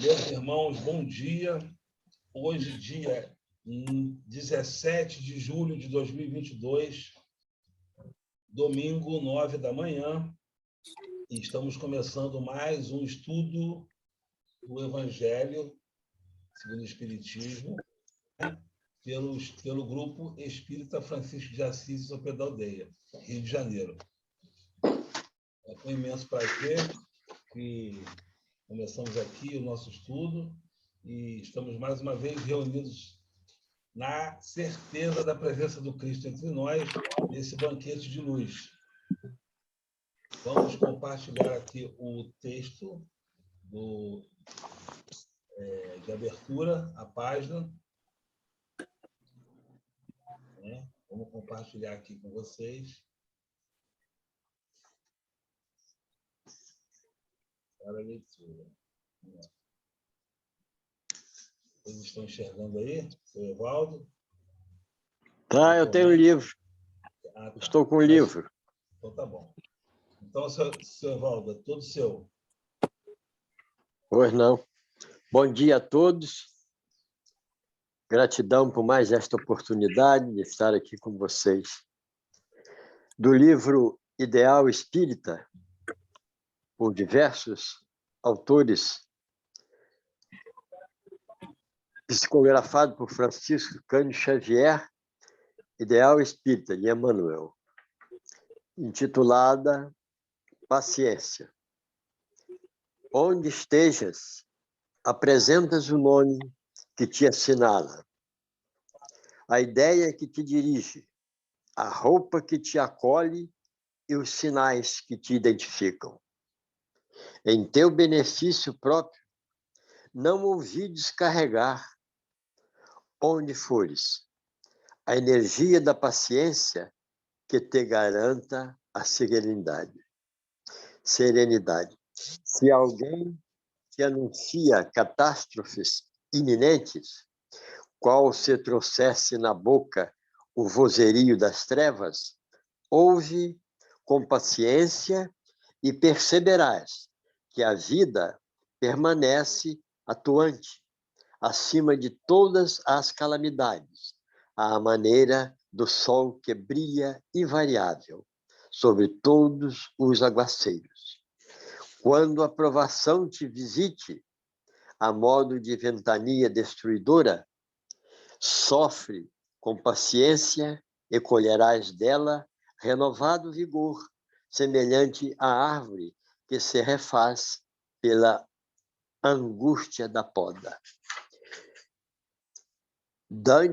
Meus irmãos, bom dia. Hoje, dia 17 de julho de 2022, domingo, 9 da manhã, e estamos começando mais um estudo do Evangelho segundo o Espiritismo, pelo Grupo Espírita Francisco de Assis e São Pedro da Aldeia, Rio de Janeiro. É com imenso prazer que começamos aqui o nosso estudo e estamos mais uma vez reunidos na certeza da presença do Cristo entre nós, nesse banquete de luz. Vamos compartilhar aqui o texto de abertura, a página. Vamos compartilhar aqui com vocês. Para a leitura. Vocês estão enxergando aí, seu Evaldo? Tá, eu tenho um livro. Ah, tá. Estou com o livro. Então tá bom. Então, seu Evaldo, é todo seu. Pois não. Bom dia a todos. Gratidão por mais esta oportunidade de estar aqui com vocês. Do livro Ideal Espírita, por diversos autores, psicografado por Francisco Cândido Xavier, Ideal Espírita, de Emmanuel, intitulada Paciência. Onde estejas, apresentas o nome que te assinala, a ideia que te dirige, a roupa que te acolhe e os sinais que te identificam. Em teu benefício próprio, não ouvides carregar, onde fores, a energia da paciência que te garanta a serenidade. Se alguém te anuncia catástrofes iminentes, qual se trouxesse na boca o vozerio das trevas, ouve com paciência e perceberás que a vida permanece atuante, acima de todas as calamidades, à maneira do sol que brilha invariável sobre todos os aguaceiros. Quando a provação te visite, a modo de ventania destruidora, sofre com paciência e colherás dela renovado vigor, semelhante à árvore que se refaz pela angústia da poda.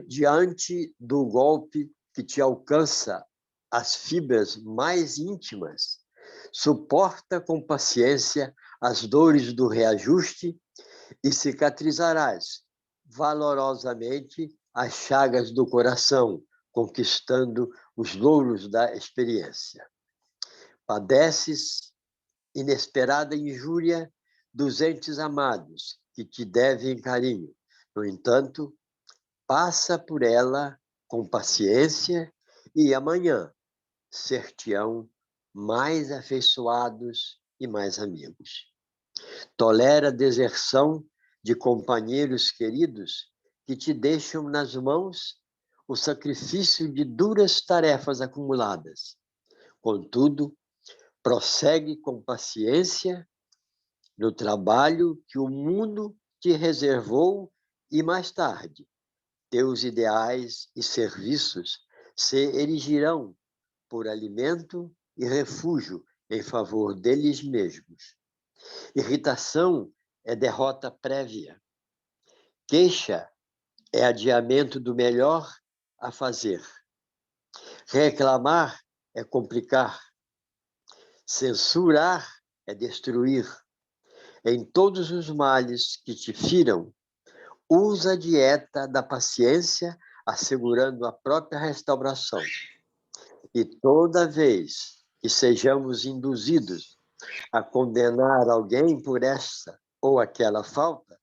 Diante do golpe que te alcança as fibras mais íntimas, suporta com paciência as dores do reajuste e cicatrizarás valorosamente as chagas do coração, conquistando os louros da experiência. Padeces inesperada injúria dos entes amados que te devem carinho. No entanto, passa por ela com paciência e amanhã ser-te-ão mais afeiçoados e mais amigos. Tolera a deserção de companheiros queridos que te deixam nas mãos o sacrifício de duras tarefas acumuladas. Contudo, prossegue com paciência no trabalho que o mundo te reservou e mais tarde, teus ideais e serviços se erigirão por alimento e refúgio em favor deles mesmos. Irritação é derrota prévia. Queixa é adiamento do melhor a fazer. Reclamar é complicar. Censurar é destruir. Em todos os males que te firam, usa a dieta da paciência, assegurando a própria restauração. E toda vez que sejamos induzidos a condenar alguém por esta ou aquela falta,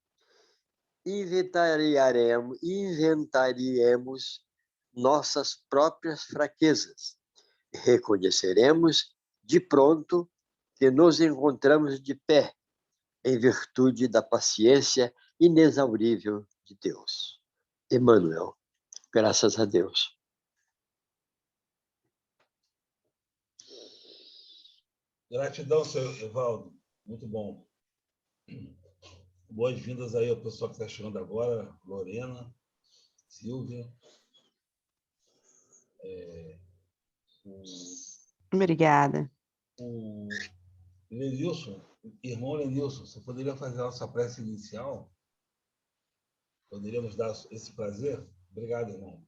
inventariemos nossas próprias fraquezas. Reconheceremos de pronto que nos encontramos de pé em virtude da paciência inexaurível de Deus. Emmanuel, graças a Deus. Gratidão, seu Evaldo. Muito bom. Boas-vindas aí ao pessoal que está chegando agora. Lorena, Silvia. Obrigada. O Lenilson, irmão Lenilson, você poderia fazer a nossa prece inicial? Poderíamos dar esse prazer? Obrigado, irmão.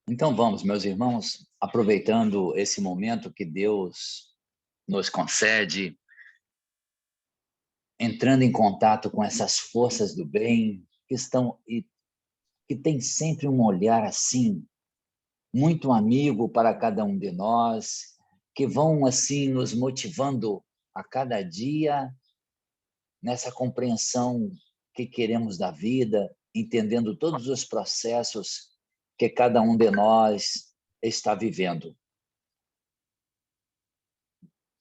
Então vamos, meus irmãos, aproveitando esse momento que Deus nos concede, entrando em contato com essas forças do bem que estão e que tem sempre um olhar assim, muito amigo para cada um de nós, que vão assim nos motivando a cada dia nessa compreensão que queremos da vida, entendendo todos os processos que cada um de nós está vivendo.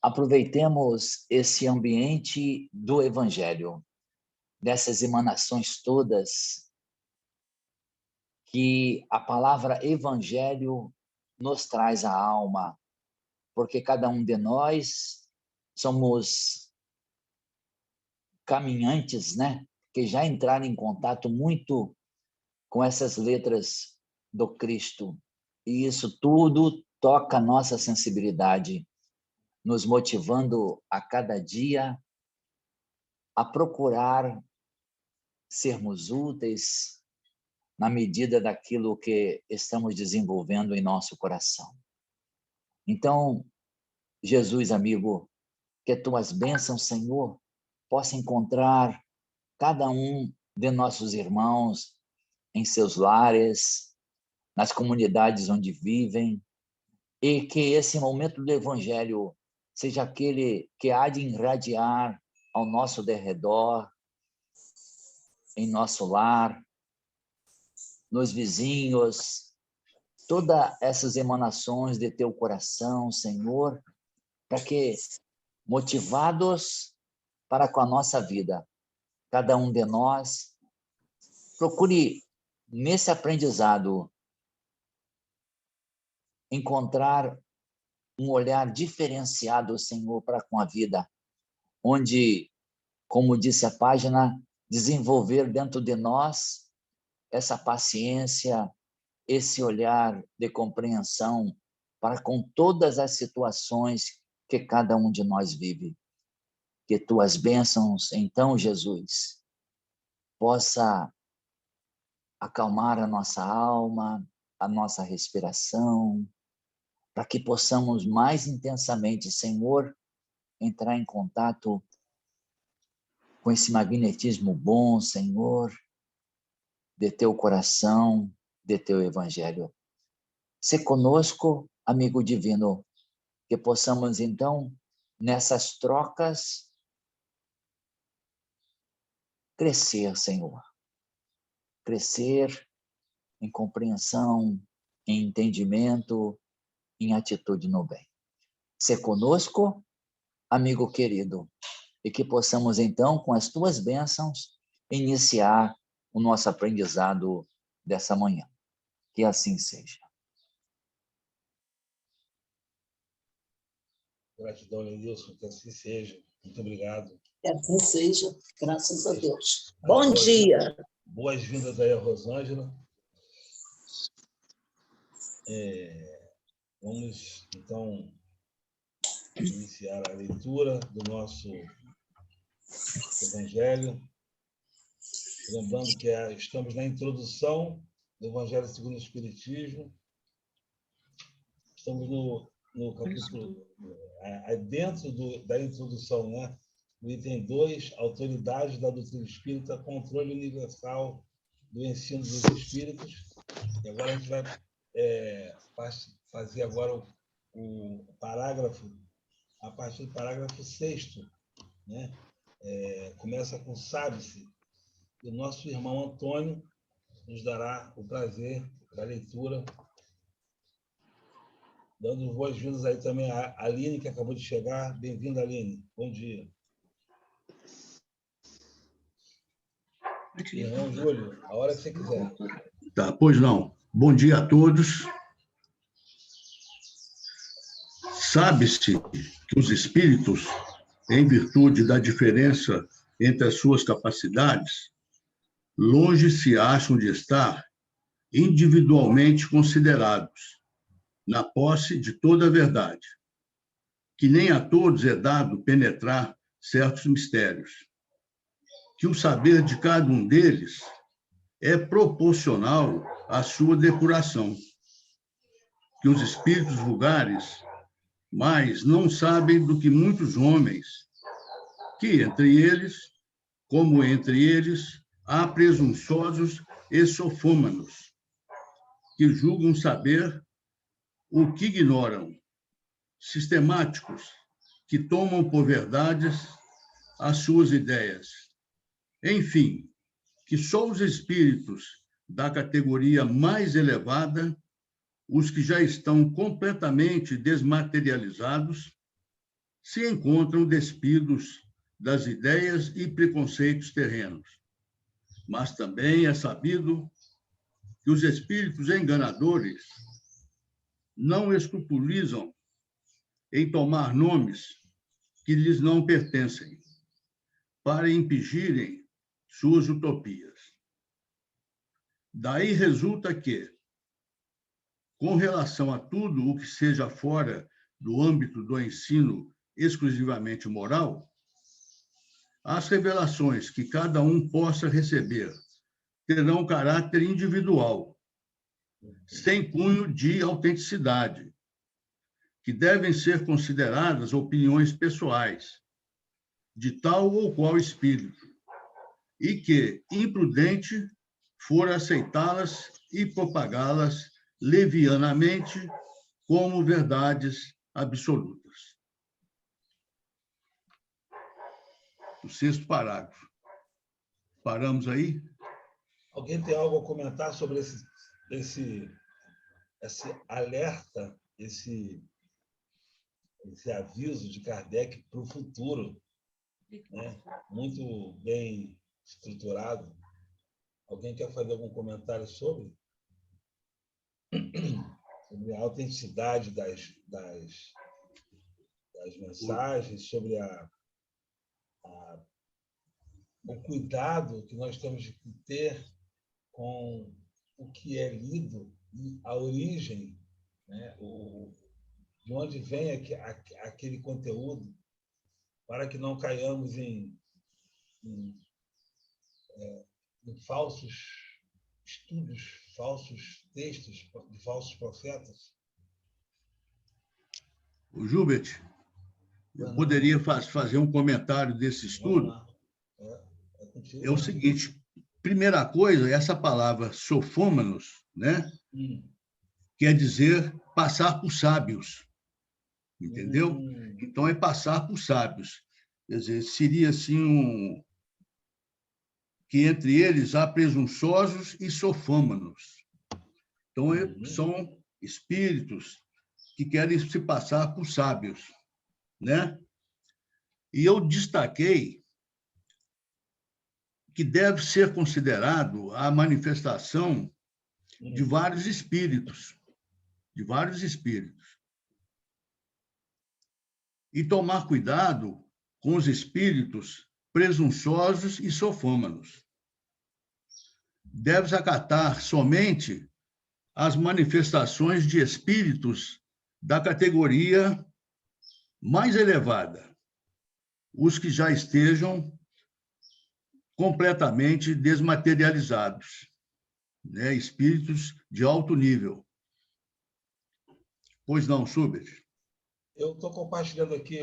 Aproveitemos esse ambiente do Evangelho, dessas emanações todas que a palavra Evangelho nos traz à alma, porque cada um de nós somos caminhantes, né? Que já entraram em contato muito com essas letras do Cristo. E isso tudo toca a nossa sensibilidade, nos motivando a cada dia a procurar sermos úteis na medida daquilo que estamos desenvolvendo em nosso coração. Então, Jesus, amigo, que tuas bênçãos, Senhor, possa encontrar cada um de nossos irmãos em seus lares, nas comunidades onde vivem, e que esse momento do Evangelho seja aquele que há de irradiar ao nosso derredor, em nosso lar, nos vizinhos, todas essas emanações de teu coração, Senhor, para que, motivados para com a nossa vida, cada um de nós procure, nesse aprendizado, encontrar um olhar diferenciado, Senhor, para com a vida, onde, como disse a página, desenvolver dentro de nós essa paciência, esse olhar de compreensão para com todas as situações que cada um de nós vive. Que tuas bênçãos, então, Jesus, possa acalmar a nossa alma, a nossa respiração, para que possamos mais intensamente, Senhor, entrar em contato com esse magnetismo bom, Senhor, de teu coração, de teu evangelho. Se conosco, amigo divino, que possamos, então, nessas trocas, crescer, Senhor. Crescer em compreensão, em entendimento, em atitude no bem. Se conosco, amigo querido, e que possamos, então, com as tuas bênçãos, iniciar o nosso aprendizado dessa manhã. Que assim seja. Gratidão, Lenilson, que assim seja. Muito obrigado. Que assim seja, graças a Deus. Bom dia. Boas-vindas aí a Rosângela. Vamos, então, iniciar a leitura do nosso Evangelho. Lembrando que estamos na introdução do Evangelho segundo o Espiritismo. Estamos no capítulo, dentro da introdução, né? No item 2, Autoridade da Doutrina Espírita, Controle Universal do Ensino dos Espíritos. E agora a gente vai fazer agora o parágrafo, a partir do parágrafo 6º, né? Começa com sabe-se, e o nosso irmão Antônio nos dará o prazer da leitura Dando boas-vindas aí também a Aline, que acabou de chegar. Bem-vinda, Aline. Bom dia. Irmão Júlio, a hora que você quiser. Tá, pois não. Bom dia a todos. Sabe-se que os espíritos, em virtude da diferença entre as suas capacidades, longe se acham de estar individualmente considerados, na posse de toda a verdade, que nem a todos é dado penetrar certos mistérios, que o saber de cada um deles é proporcional à sua depuração, que os espíritos vulgares mas não sabem do que muitos homens, que entre eles, como entre eles, há presunçosos e sofômanos, que julgam saber o que ignoram, sistemáticos, que tomam por verdades as suas ideias. Enfim, que só os espíritos da categoria mais elevada, os que já estão completamente desmaterializados, se encontram despidos das ideias e preconceitos terrenos. Mas também é sabido que os espíritos enganadores não escrupulizam em tomar nomes que lhes não pertencem, para impingirem suas utopias. Daí resulta que, com relação a tudo o que seja fora do âmbito do ensino exclusivamente moral, as revelações que cada um possa receber terão caráter individual, sem cunho de autenticidade, que devem ser consideradas opiniões pessoais, de tal ou qual espírito, e que, imprudente, for aceitá-las e propagá-las levianamente como verdades absolutas. O 6º parágrafo. Paramos aí? Alguém tem algo a comentar sobre esse alerta, esse aviso de Kardec para o futuro, né? Muito bem estruturado. Alguém quer fazer algum comentário sobre a autenticidade das mensagens, sobre o cuidado que nós temos de ter com o que é lido e a origem, né? De onde vem aquele conteúdo, para que não caiamos em falsos estudos, falsos textos de falsos profetas. O Gilbert, eu poderia fazer um comentário desse estudo. É o seguinte: primeira coisa, essa palavra sofômanos, né? Quer dizer passar por sábios, entendeu? Então, é passar por sábios. Quer dizer, seria assim que entre eles há presunçosos e sofômanos. Então, são espíritos que querem se passar por sábios, né? E eu destaquei que deve ser considerado a manifestação de vários espíritos, E tomar cuidado com os espíritos presunçosos e sofômanos. Deves acatar somente as manifestações de espíritos da categoria mais elevada, os que já estejam completamente desmaterializados, né? Espíritos de alto nível. Pois não, Schubert? Eu estou compartilhando aqui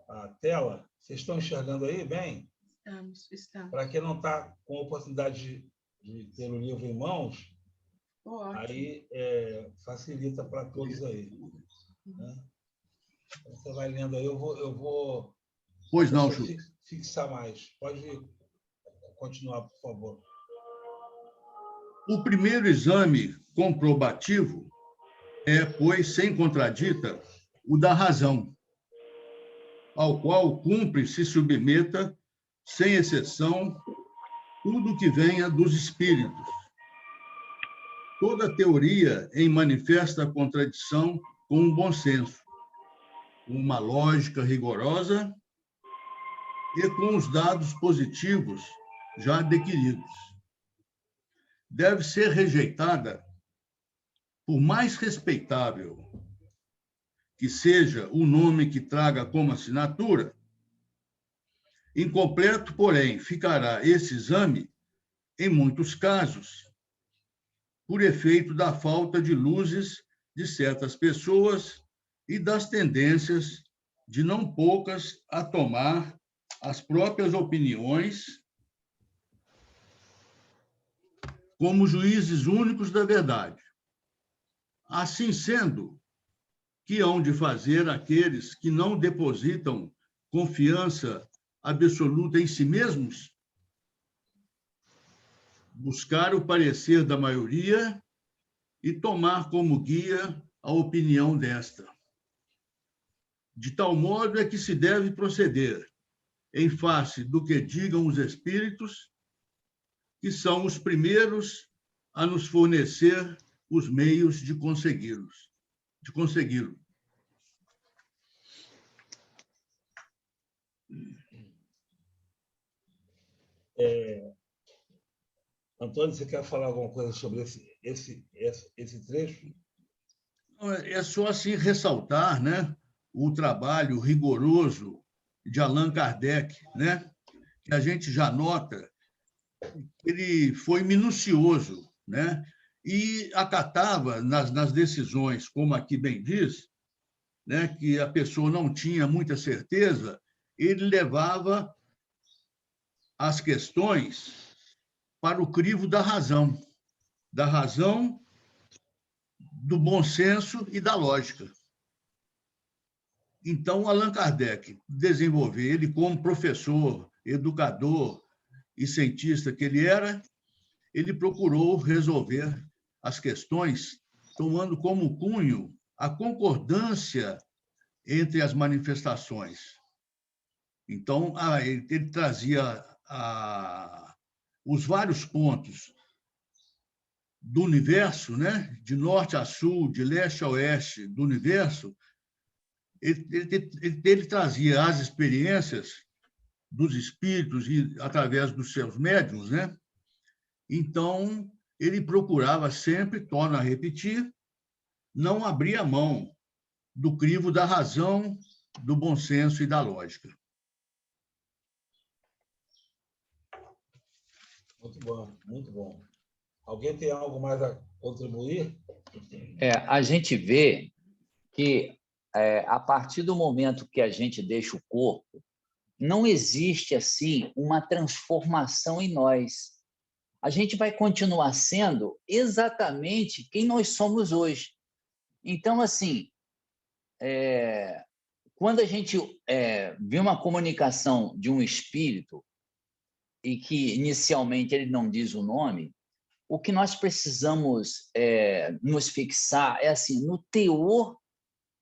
a tela. Vocês estão enxergando aí bem? Estamos. Para quem não está com a oportunidade de ter o livro em mãos, aí facilita para todos aí. Né? Você vai lendo aí, eu vou Pois não, Schubert. Fixar mais. Pode continuar, por favor. O primeiro exame comprobativo pois, sem contradita, o da razão, ao qual cumpre se submeta, sem exceção, tudo que venha dos espíritos. Toda teoria em manifesta contradição com o bom senso, uma lógica rigorosa e com os dados positivos já adquiridos. Deve ser rejeitada, por mais respeitável que seja o nome que traga como assinatura. Incompleto, porém, ficará esse exame, em muitos casos, por efeito da falta de luzes de certas pessoas e das tendências de não poucas a tomar as próprias opiniões como juízes únicos da verdade. Assim sendo, que hão de fazer aqueles que não depositam confiança absoluta em si mesmos? Buscar o parecer da maioria e tomar como guia a opinião desta. De tal modo é que se deve proceder, em face do que digam os espíritos, que são os primeiros a nos fornecer os meios de consegui-lo. Antônio, você quer falar alguma coisa sobre esse trecho? É só assim ressaltar, né, o trabalho rigoroso de Allan Kardec, né, que a gente já nota que ele foi minucioso, né, e acatava nas decisões, como aqui bem diz, né, que a pessoa não tinha muita certeza, ele levava as questões para o crivo da razão, do bom senso e da lógica. Então, Allan Kardec desenvolveu, ele como professor, educador e cientista que ele era, ele procurou resolver as questões tomando como cunho a concordância entre as manifestações. Então, ele trazia os vários pontos do universo, né? De norte a sul, de leste a oeste do universo, ele trazia as experiências dos espíritos e através dos seus médiuns, né? Então, ele procurava sempre, torno a repetir, não abrir a mão do crivo da razão, do bom senso e da lógica. Muito bom, muito bom. Alguém tem algo mais a contribuir? A gente vê que, a partir do momento que a gente deixa o corpo, não existe, assim, uma transformação em nós. A gente vai continuar sendo exatamente quem nós somos hoje. Então, assim, quando a gente vê uma comunicação de um espírito e que, inicialmente, ele não diz o nome, o que nós precisamos nos fixar é assim, no teor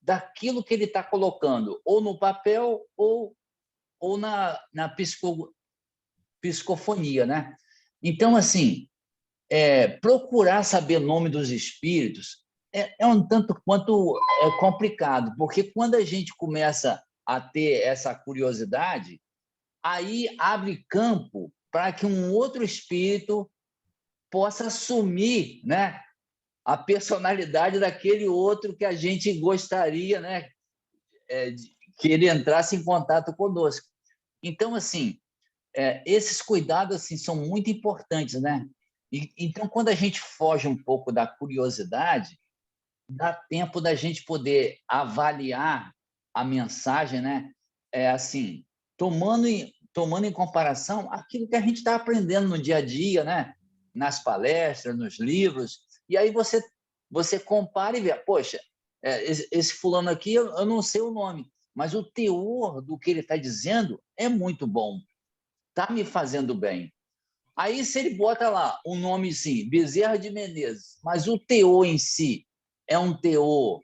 daquilo que ele está colocando, ou no papel ou na psicofonia, né? Então, assim, procurar saber o nome dos espíritos é um tanto quanto complicado, porque quando a gente começa a ter essa curiosidade, aí abre campo para que um outro espírito possa assumir, né, a personalidade daquele outro que a gente gostaria, né, que ele entrasse em contato conosco. Então, assim, esses cuidados assim, são muito importantes, né? Então, quando a gente foge um pouco da curiosidade, dá tempo da gente poder avaliar a mensagem, né? Assim, tomando em comparação aquilo que a gente está aprendendo no dia a dia, né? Nas palestras, nos livros, e aí você compara e vê, poxa, esse fulano aqui, eu não sei o nome, mas o teor do que ele está dizendo é muito bom, está me fazendo bem. Aí, se ele bota lá o nome, sim, Bezerra de Menezes, mas o teor em si é um teor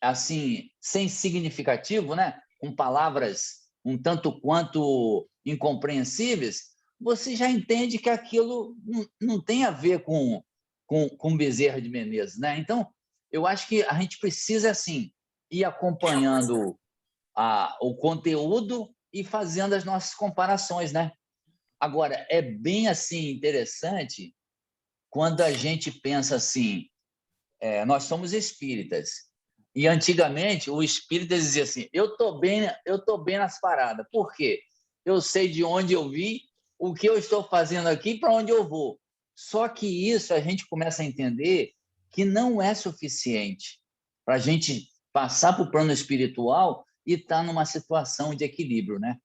assim, sem significativo, né? Com palavras um tanto quanto incompreensíveis, você já entende que aquilo não tem a ver com Bezerra de Menezes, né? Então, eu acho que a gente precisa, assim, ir acompanhando o conteúdo e fazendo as nossas comparações, né? Agora, é bem, assim, interessante quando a gente pensa assim, nós somos espíritas, e antigamente o espírita dizia assim, eu tô bem nas paradas. Por quê? Eu sei de onde eu vim, o que eu estou fazendo aqui, para onde eu vou. Só que isso a gente começa a entender que não é suficiente para a gente passar para o plano espiritual e estar numa situação de equilíbrio, né?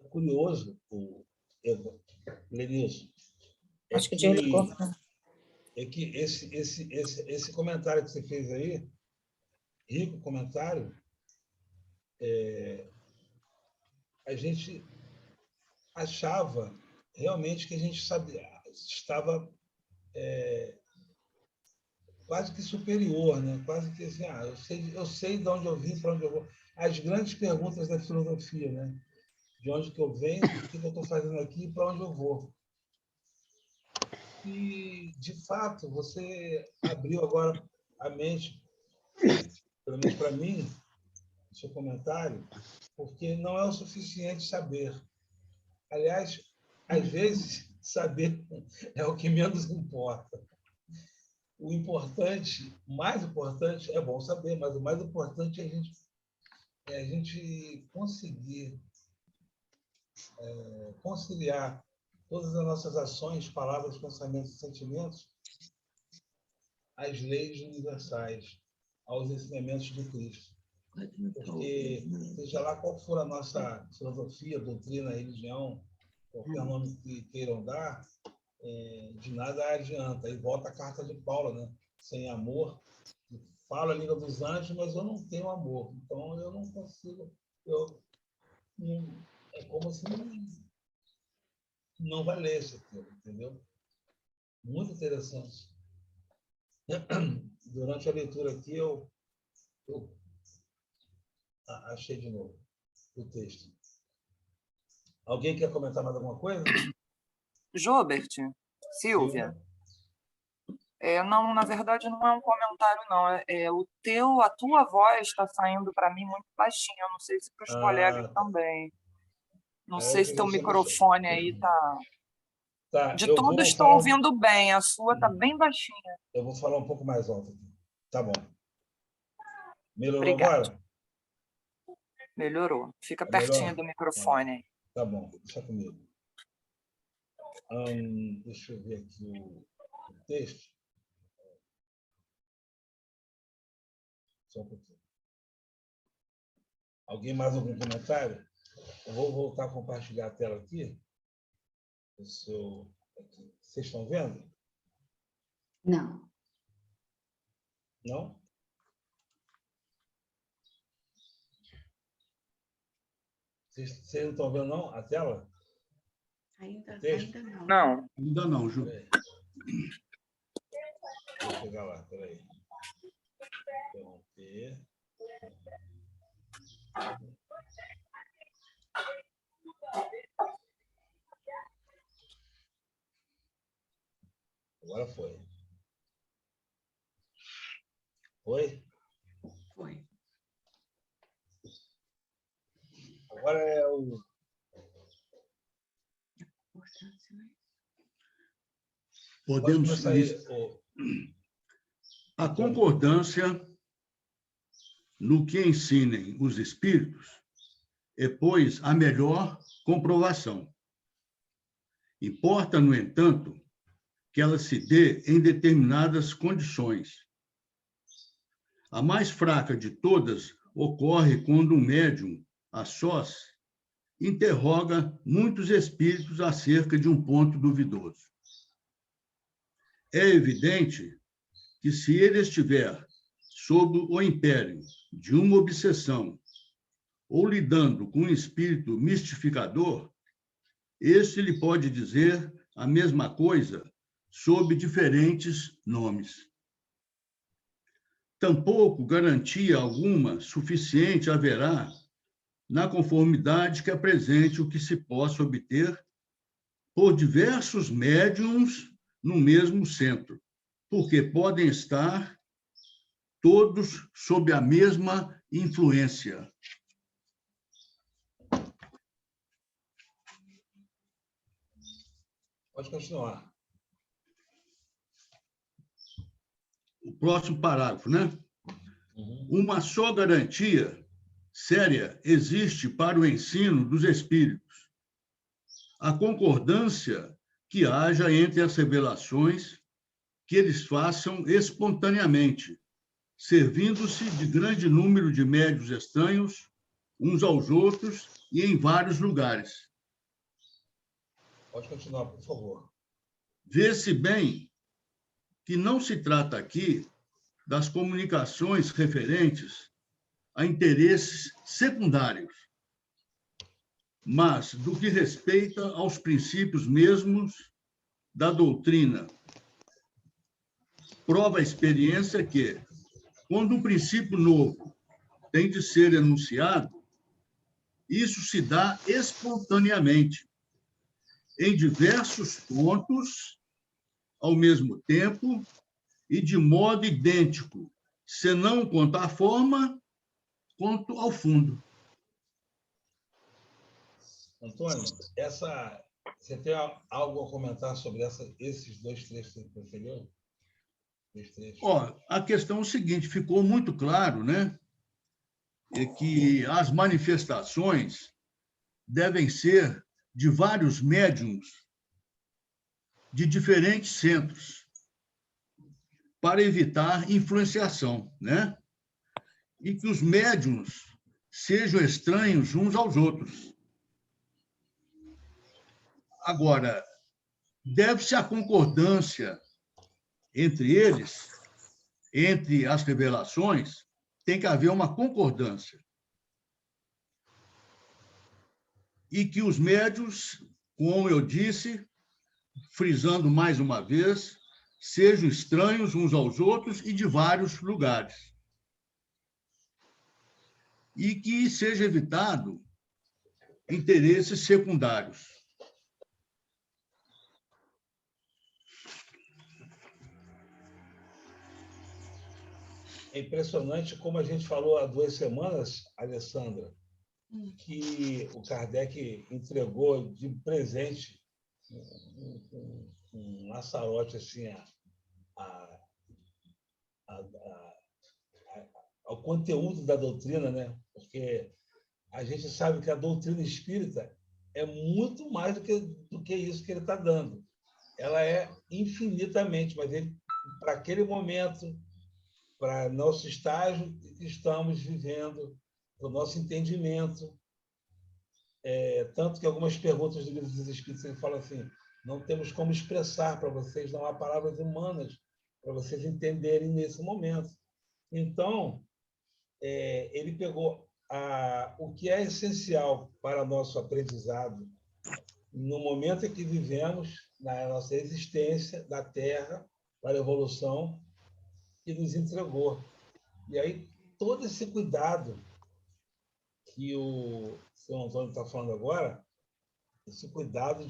É curioso, Lenilson, Acho que desligou. é que esse comentário que você fez aí, rico comentário, a gente achava realmente que a gente estava quase que superior, né? Quase que assim, eu sei de onde eu vim, para onde eu vou. As grandes perguntas da filosofia, né? De onde que eu venho, o que eu estou fazendo aqui e para onde eu vou. E, de fato, você abriu agora a mente, pelo menos para mim, no seu comentário, porque não é o suficiente saber. Aliás, às vezes, saber é o que menos importa. O importante, o mais importante, é bom saber, mas o mais importante é a gente conseguir conciliar todas as nossas ações, palavras, pensamentos e sentimentos às leis universais, aos ensinamentos de Cristo. Porque, seja lá qual for a nossa filosofia, doutrina, religião, qualquer nome que queiram dar, de nada adianta. Aí volta a carta de Paulo, né? Sem amor, falo a língua dos anjos, mas eu não tenho amor. Então, eu não consigo... é como se não valesse aquilo, entendeu? Muito interessante. Durante a leitura aqui, eu achei de novo o texto. Alguém quer comentar mais alguma coisa? Jobert, Silvia. Não, na verdade não é um comentário, não. A tua voz está saindo para mim muito baixinha. Eu não sei se para os colegas também. Não sei se teu microfone aí está... Tá, De todos estou ouvindo bem, a sua está bem baixinha. Eu vou falar um pouco mais alto aqui. Tá bom. Melhorou Obrigada. agora? Melhorou. Fica Tá pertinho melhor? do microfone aí. Tá bom, deixa comigo. Deixa eu ver aqui o texto. Só um pouquinho. Alguém mais algum comentário? Eu vou voltar a compartilhar a tela aqui. Vocês estão vendo? Não. Não? Vocês não estão vendo, não, a tela? Ainda não. Não. Ainda não, Ju. Vou chegar lá, peraí. Interromper. Agora foi. Foi? Foi. Agora é o... Podemos sair. A concordância no que ensinem os espíritos é, pois, a melhor comprovação. Importa, no entanto, que ela se dê em determinadas condições. A mais fraca de todas ocorre quando um médium, a sós, interroga muitos espíritos acerca de um ponto duvidoso. É evidente que, se ele estiver sob o império de uma obsessão ou lidando com um espírito mistificador, este lhe pode dizer a mesma coisa sob diferentes nomes. Tampouco garantia alguma suficiente haverá na conformidade que apresente o que se possa obter por diversos médiums no mesmo centro, porque podem estar todos sob a mesma influência. Pode continuar. O próximo parágrafo, né? Uma só garantia séria existe para o ensino dos espíritos: a concordância que haja entre as revelações que eles façam espontaneamente, servindo-se de grande número de médiuns estranhos, uns aos outros e em vários lugares. Pode continuar, por favor. Vê-se bem que não se trata aqui das comunicações referentes a interesses secundários, mas do que respeita aos princípios mesmos da doutrina. Prova a experiência que, quando um princípio novo tem de ser enunciado, isso se dá espontaneamente, em diversos pontos, ao mesmo tempo e de modo idêntico, senão quanto à forma, quanto ao fundo. Antônio, você tem algo a comentar sobre esses dois trechos que você preferiu? A questão é o seguinte, ficou muito claro, né? É que as manifestações devem ser de vários médiums de diferentes centros, para evitar influenciação, né? E que os médiums sejam estranhos uns aos outros. Agora, deve-se a concordância entre eles, entre as revelações, tem que haver uma concordância. E que os médiuns, como eu disse, frisando mais uma vez, sejam estranhos uns aos outros e de vários lugares. E que seja evitado interesses secundários. É impressionante como a gente falou há 2 semanas, Alessandra, que o Kardec entregou de presente um laçarote assim, ao conteúdo da doutrina, né? Porque a gente sabe que a doutrina espírita é muito mais do que isso que ele está dando. Ela é infinitamente, mas para aquele momento, para nosso estágio que estamos vivendo, para o nosso entendimento. Tanto que algumas perguntas do Livro dos Espíritos ele fala assim: não temos como expressar para vocês, não há palavras humanas para vocês entenderem nesse momento. Então, ele pegou o que é essencial para nosso aprendizado no momento em que vivemos, na nossa existência da Terra, para a evolução, e nos entregou. E aí, todo esse cuidado que o senhor Antônio está falando agora, esse cuidado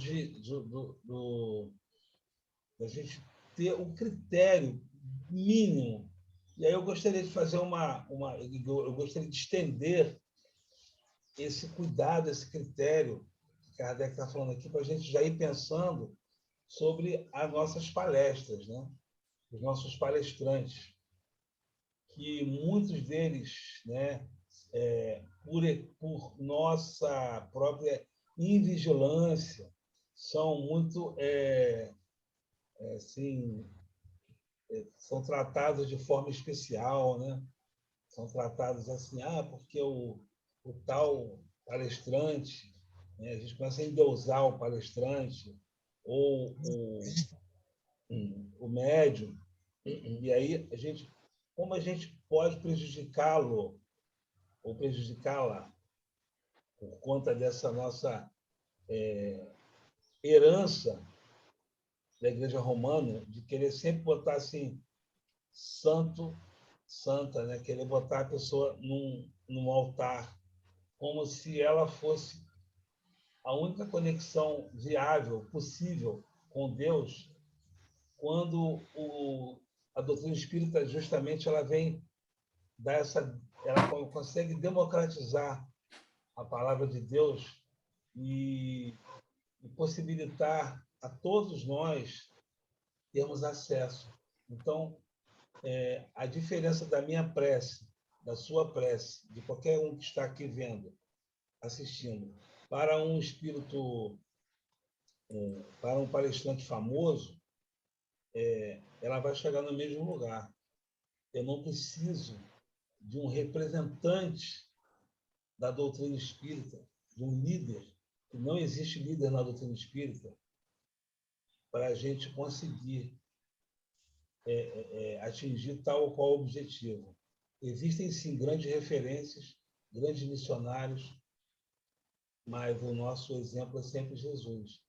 da gente ter um critério mínimo. E aí eu gostaria de fazer eu gostaria de estender esse cuidado, esse critério que Kardec está falando aqui, para a gente já ir pensando sobre as nossas palestras, né? Os nossos palestrantes, que muitos deles, né, por nossa própria invigilância, são muito assim, são tratados de forma especial, né? São tratados assim, porque o tal palestrante, né? A gente começa a endeusar o palestrante ou o médium, e aí como a gente pode prejudicá-lo ou prejudicá-la por conta dessa nossa herança da Igreja Romana, de querer sempre botar assim, santo, santa, né? Querer botar a pessoa num altar, como se ela fosse a única conexão viável, possível com Deus, quando a doutrina espírita, justamente, ela vem dar ela consegue democratizar a palavra de Deus e possibilitar a todos nós termos acesso. Então, a diferença da minha prece, da sua prece, de qualquer um que está aqui vendo, assistindo, para um espírito, para um palestrante famoso, ela vai chegar no mesmo lugar. Eu não preciso de um representante da doutrina espírita, de um líder, que não existe líder na doutrina espírita, para a gente conseguir atingir tal ou qual objetivo. Existem, sim, grandes referências, grandes missionários, mas o nosso exemplo é sempre Jesus.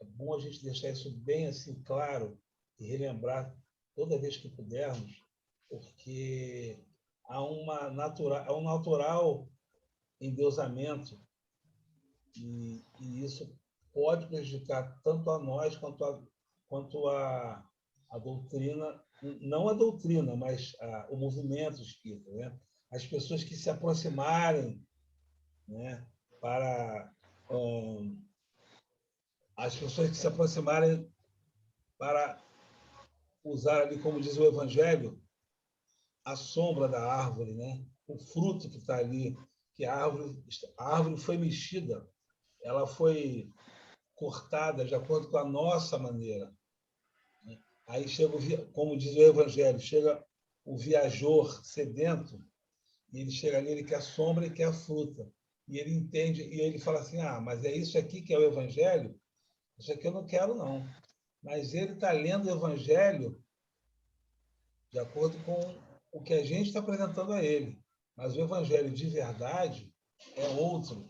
É bom a gente deixar isso bem assim claro e relembrar toda vez que pudermos, porque há um natural endeusamento e isso pode prejudicar tanto a nós quanto a doutrina, não a doutrina, mas o movimento espírita, né? As pessoas que se aproximarem, né, as pessoas que se aproximarem para usar ali, como diz o Evangelho, a sombra da árvore, né? O fruto que está ali, que a árvore foi mexida, ela foi cortada de acordo com a nossa maneira. Aí chega, como diz o Evangelho, chega o viajor sedento, e ele chega ali, ele quer a sombra e quer a fruta. E ele entende, e ele fala assim, mas é isso aqui que é o Evangelho? Isso aqui eu não quero, não. Mas ele está lendo o Evangelho de acordo com o que a gente está apresentando a ele. Mas o Evangelho de verdade é outro.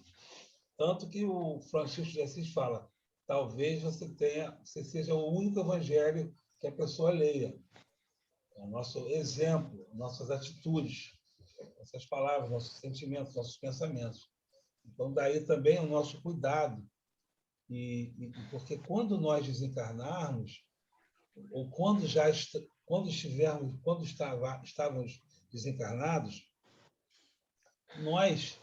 Tanto que o Francisco de Assis fala, talvez você seja o único Evangelho que a pessoa leia. É o nosso exemplo, nossas atitudes, nossas palavras, nossos sentimentos, nossos pensamentos. Então, daí também o nosso cuidado. Porque quando nós desencarnarmos, ou quando estávamos desencarnados, nós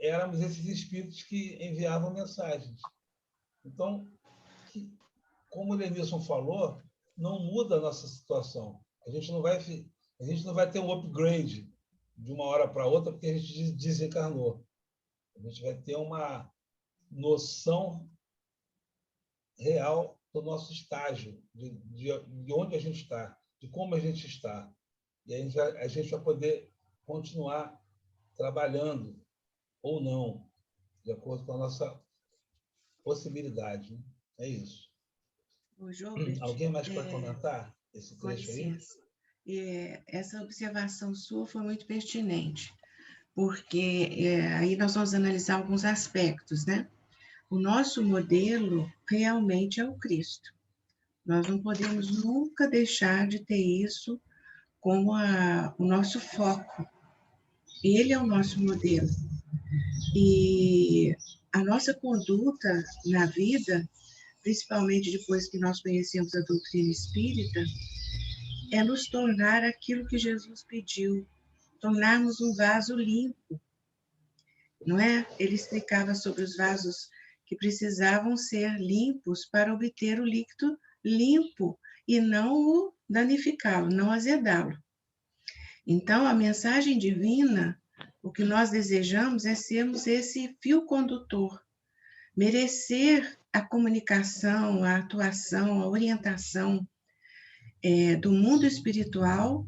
éramos esses espíritos que enviavam mensagens. Então, como o Lenilson falou, não muda a nossa situação. A gente não vai ter um upgrade de uma hora para outra porque a gente desencarnou. A gente vai ter uma noção real do nosso estágio, de onde a gente está, de como a gente está. E a gente vai poder continuar trabalhando ou não, de acordo com a nossa possibilidade. Né? É isso. Alguém mais para comentar esse trecho aí? Com licença. Essa observação sua foi muito pertinente, porque aí nós vamos analisar alguns aspectos, né? O nosso modelo realmente é o Cristo. Nós não podemos nunca deixar de ter isso como o nosso foco. Ele é o nosso modelo. E a nossa conduta na vida, principalmente depois que nós conhecemos a doutrina espírita, é nos tornar aquilo que Jesus pediu, tornarmos um vaso limpo, não é? Ele explicava sobre os vasos que precisavam ser limpos para obter o líquido limpo e não o danificá-lo, não azedá-lo. Então, a mensagem divina, o que nós desejamos é sermos esse fio condutor, merecer a comunicação, a atuação, a orientação do mundo espiritual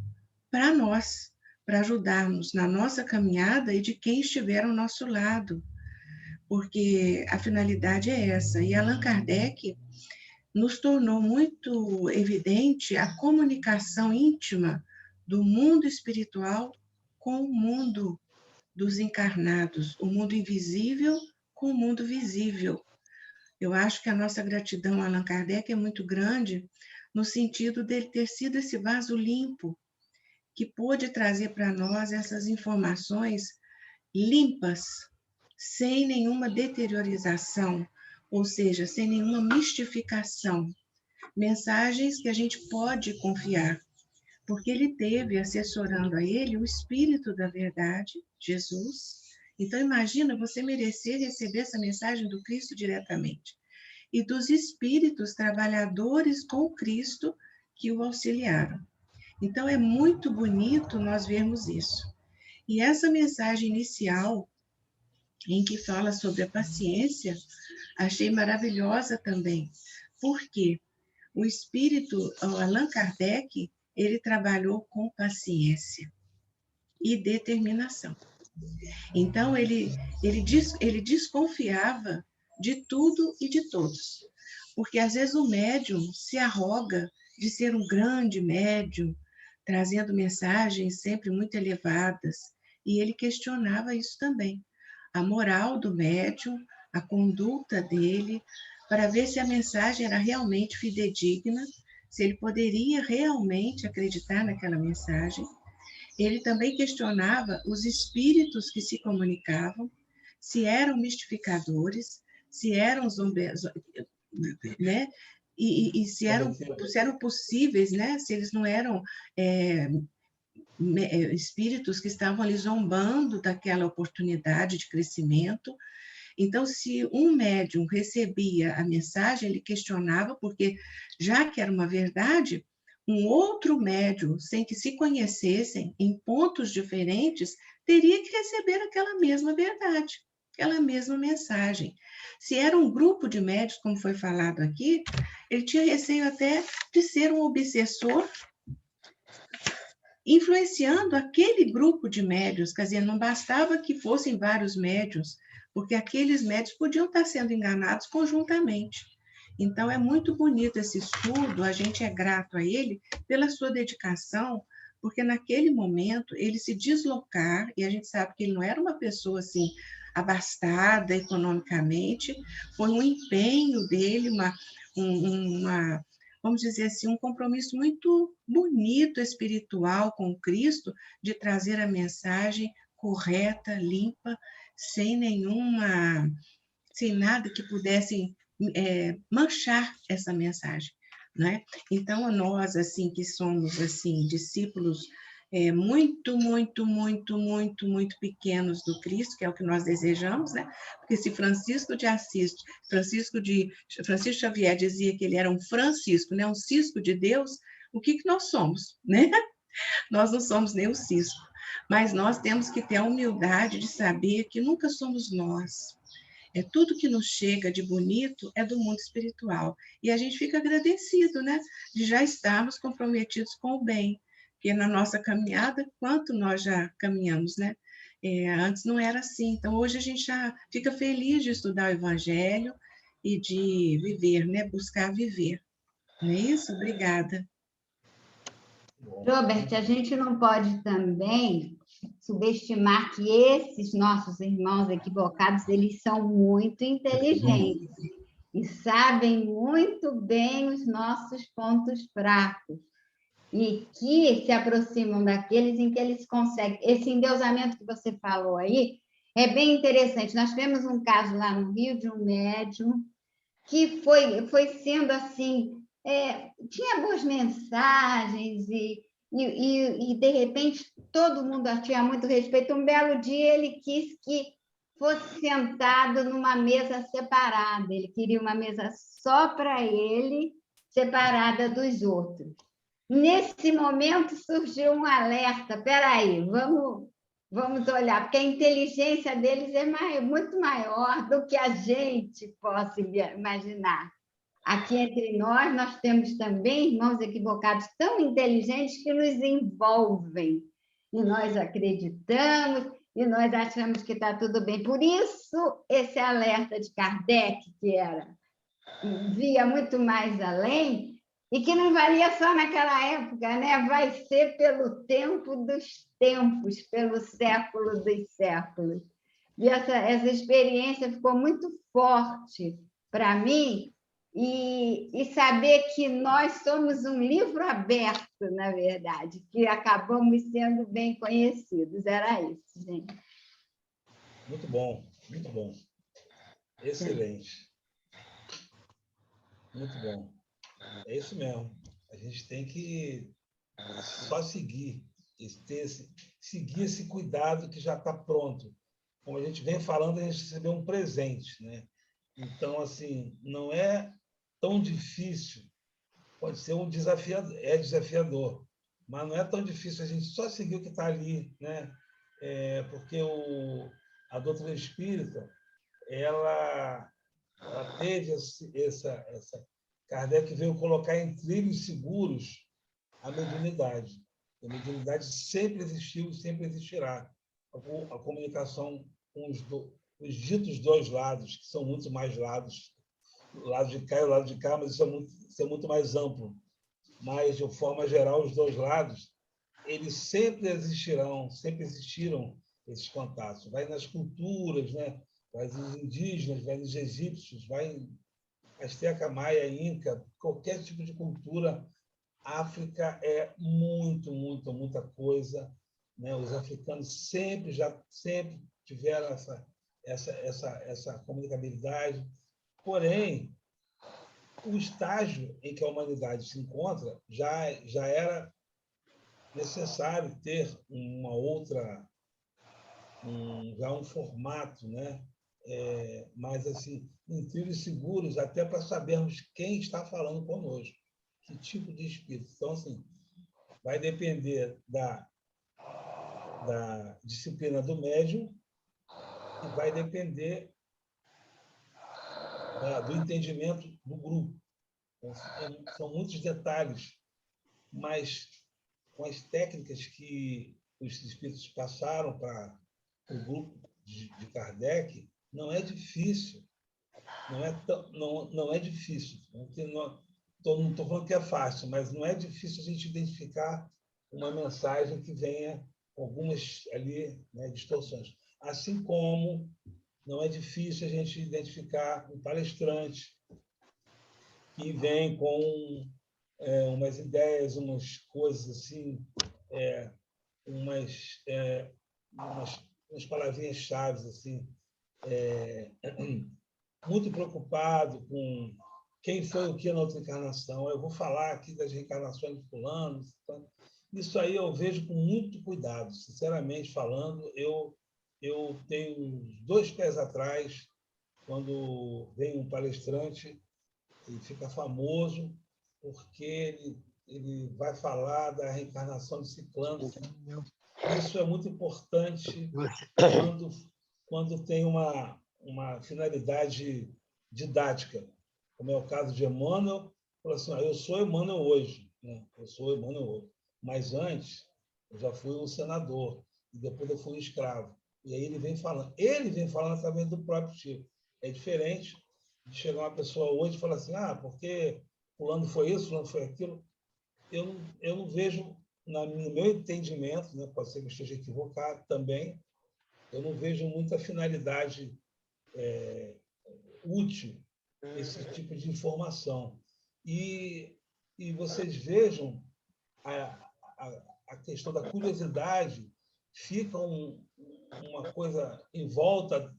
para nós, para ajudarmos na nossa caminhada e de quem estiver ao nosso lado, porque a finalidade é essa. E Allan Kardec nos tornou muito evidente a comunicação íntima do mundo espiritual com o mundo dos encarnados, o mundo invisível com o mundo visível. Eu acho que a nossa gratidão a Allan Kardec é muito grande, no sentido dele ter sido esse vaso limpo, que pôde trazer para nós essas informações limpas, sem nenhuma deteriorização, ou seja, sem nenhuma mistificação. Mensagens que a gente pode confiar, porque ele teve assessorando a ele o Espírito da Verdade, Jesus. Então, imagina você merecer receber essa mensagem do Cristo diretamente. E dos espíritos trabalhadores com Cristo que o auxiliaram. Então, é muito bonito nós vermos isso. E essa mensagem inicial, em que fala sobre a paciência, achei maravilhosa também. Por quê? O espírito, o Allan Kardec, ele trabalhou com paciência e determinação. Então, ele desconfiava de tudo e de todos. Porque, às vezes, o médium se arroga de ser um grande médium, trazendo mensagens sempre muito elevadas. E ele questionava isso também. A moral do médium, a conduta dele, para ver se a mensagem era realmente fidedigna, se ele poderia realmente acreditar naquela mensagem. Ele também questionava os espíritos que se comunicavam, se eram mistificadores, se eram né? E se eram possíveis, né? Se eles não eram espíritos que estavam ali zombando daquela oportunidade de crescimento. Então, se um médium recebia a mensagem, ele questionava, porque já que era uma verdade, um outro médium, sem que se conhecessem, em pontos diferentes, teria que receber aquela mesma verdade, aquela mesma mensagem. Se era um grupo de médios, como foi falado aqui, ele tinha receio até de ser um obsessor, influenciando aquele grupo de médios, quer dizer, não bastava que fossem vários médios, porque aqueles médios podiam estar sendo enganados conjuntamente. Então, é muito bonito esse estudo, a gente é grato a ele pela sua dedicação, porque naquele momento ele se deslocar, e a gente sabe que ele não era uma pessoa assim, abastada economicamente, foi um empenho dele, vamos dizer assim, um compromisso muito bonito, espiritual com o Cristo, de trazer a mensagem correta, limpa, sem nada que pudesse manchar essa mensagem, né? Então, nós, assim, que somos, assim, discípulos muito, muito, muito, muito, muito pequenos do Cristo, que é o que nós desejamos, né? Porque se Francisco de Assis, Francisco Xavier dizia que ele era um Francisco, né? Um cisco de Deus, o que nós somos, né? Nós não somos nem o cisco, mas nós temos que ter a humildade de saber que nunca somos nós. Tudo que nos chega de bonito é do mundo espiritual. E a gente fica agradecido, né? De já estarmos comprometidos com o bem. Porque na nossa caminhada, quanto nós já caminhamos, né? Antes não era assim. Então, hoje a gente já fica feliz de estudar o Evangelho e de viver, né? Buscar viver. Não é isso? Obrigada. Robert, a gente não pode também subestimar que esses nossos irmãos equivocados, eles são muito inteligentes e sabem muito bem os nossos pontos fracos e que se aproximam daqueles em que eles conseguem. Esse endeusamento que você falou aí é bem interessante. Nós tivemos um caso lá no Rio de um médium que foi sendo assim, tinha boas mensagens e, de repente, todo mundo tinha muito respeito. Um belo dia, ele quis que fosse sentado numa mesa separada. Ele queria uma mesa só para ele, separada dos outros. Nesse momento, surgiu um alerta. Espera aí, vamos olhar, porque a inteligência deles é muito maior do que a gente possa imaginar. Aqui entre nós temos também irmãos equivocados tão inteligentes que nos envolvem. E nós acreditamos, e nós achamos que está tudo bem. Por isso, esse alerta de Kardec, que via muito mais além, E que não valia só naquela época, né? Vai ser pelo tempo dos tempos, pelo século dos séculos. E essa experiência ficou muito forte para mim, e saber que nós somos um livro aberto, na verdade, que acabamos sendo bem conhecidos. Era isso, gente. Muito bom, muito bom. Excelente. Muito bom. É isso mesmo. A gente tem que só seguir esse cuidado que já está pronto. Como a gente vem falando, a gente recebeu um presente, né? Então, assim, não é tão difícil. Pode ser um desafiador, mas não é tão difícil a gente só seguir o que está ali, né? Porque a doutrina espírita, ela teve essa... Kardec veio colocar em trilhos seguros a mediunidade. A mediunidade sempre existiu e sempre existirá. A comunicação com os ditos dois lados, que são muito mais lados, o lado de cá e o lado de cá, mas isso é muito mais amplo. Mas, de forma geral, os dois lados, eles sempre existirão, sempre existiram esses contatos. Vai nas culturas, né? Vai nos indígenas, vai nos egípcios, vai em Azteca, Maia, Inca, qualquer tipo de cultura. África é muita coisa, né? Os africanos sempre tiveram essa comunicabilidade. Porém, o estágio em que a humanidade se encontra já era necessário ter já um formato, né? Mas assim, em trilhos seguros, até para sabermos quem está falando conosco, que tipo de espírito. Então, assim, vai depender da disciplina do médium e vai depender do entendimento do grupo. Então, são muitos detalhes, mas com as técnicas que os espíritos passaram para o grupo de Kardec, não é difícil. Não é difícil. Não estou falando que é fácil, mas não é difícil a gente identificar uma mensagem que venha com algumas ali, né, distorções. Assim como não é difícil a gente identificar um palestrante que vem com umas ideias, umas coisas assim, umas palavrinhas-chave, assim, muito preocupado com quem foi o que na outra encarnação. Eu vou falar aqui das reencarnações de fulano. Isso aí eu vejo com muito cuidado. Sinceramente falando, eu tenho 2 pés atrás quando vem um palestrante e fica famoso porque ele vai falar da reencarnação de ciclano. Isso é muito importante quando tem uma finalidade didática, como é o caso de Emmanuel. Falou assim: eu sou Emmanuel hoje, né? Eu sou Emmanuel hoje, mas antes eu já fui um senador e depois eu fui um escravo. E aí ele vem falando através do próprio Chico. É diferente de chegar uma pessoa hoje e falar assim: porque fulano foi isso, fulano foi aquilo. Eu não vejo, no meu entendimento, né? Pode ser que eu esteja equivocado também, eu não vejo muita finalidade útil esse tipo de informação. E vocês vejam a questão da curiosidade, fica uma coisa em volta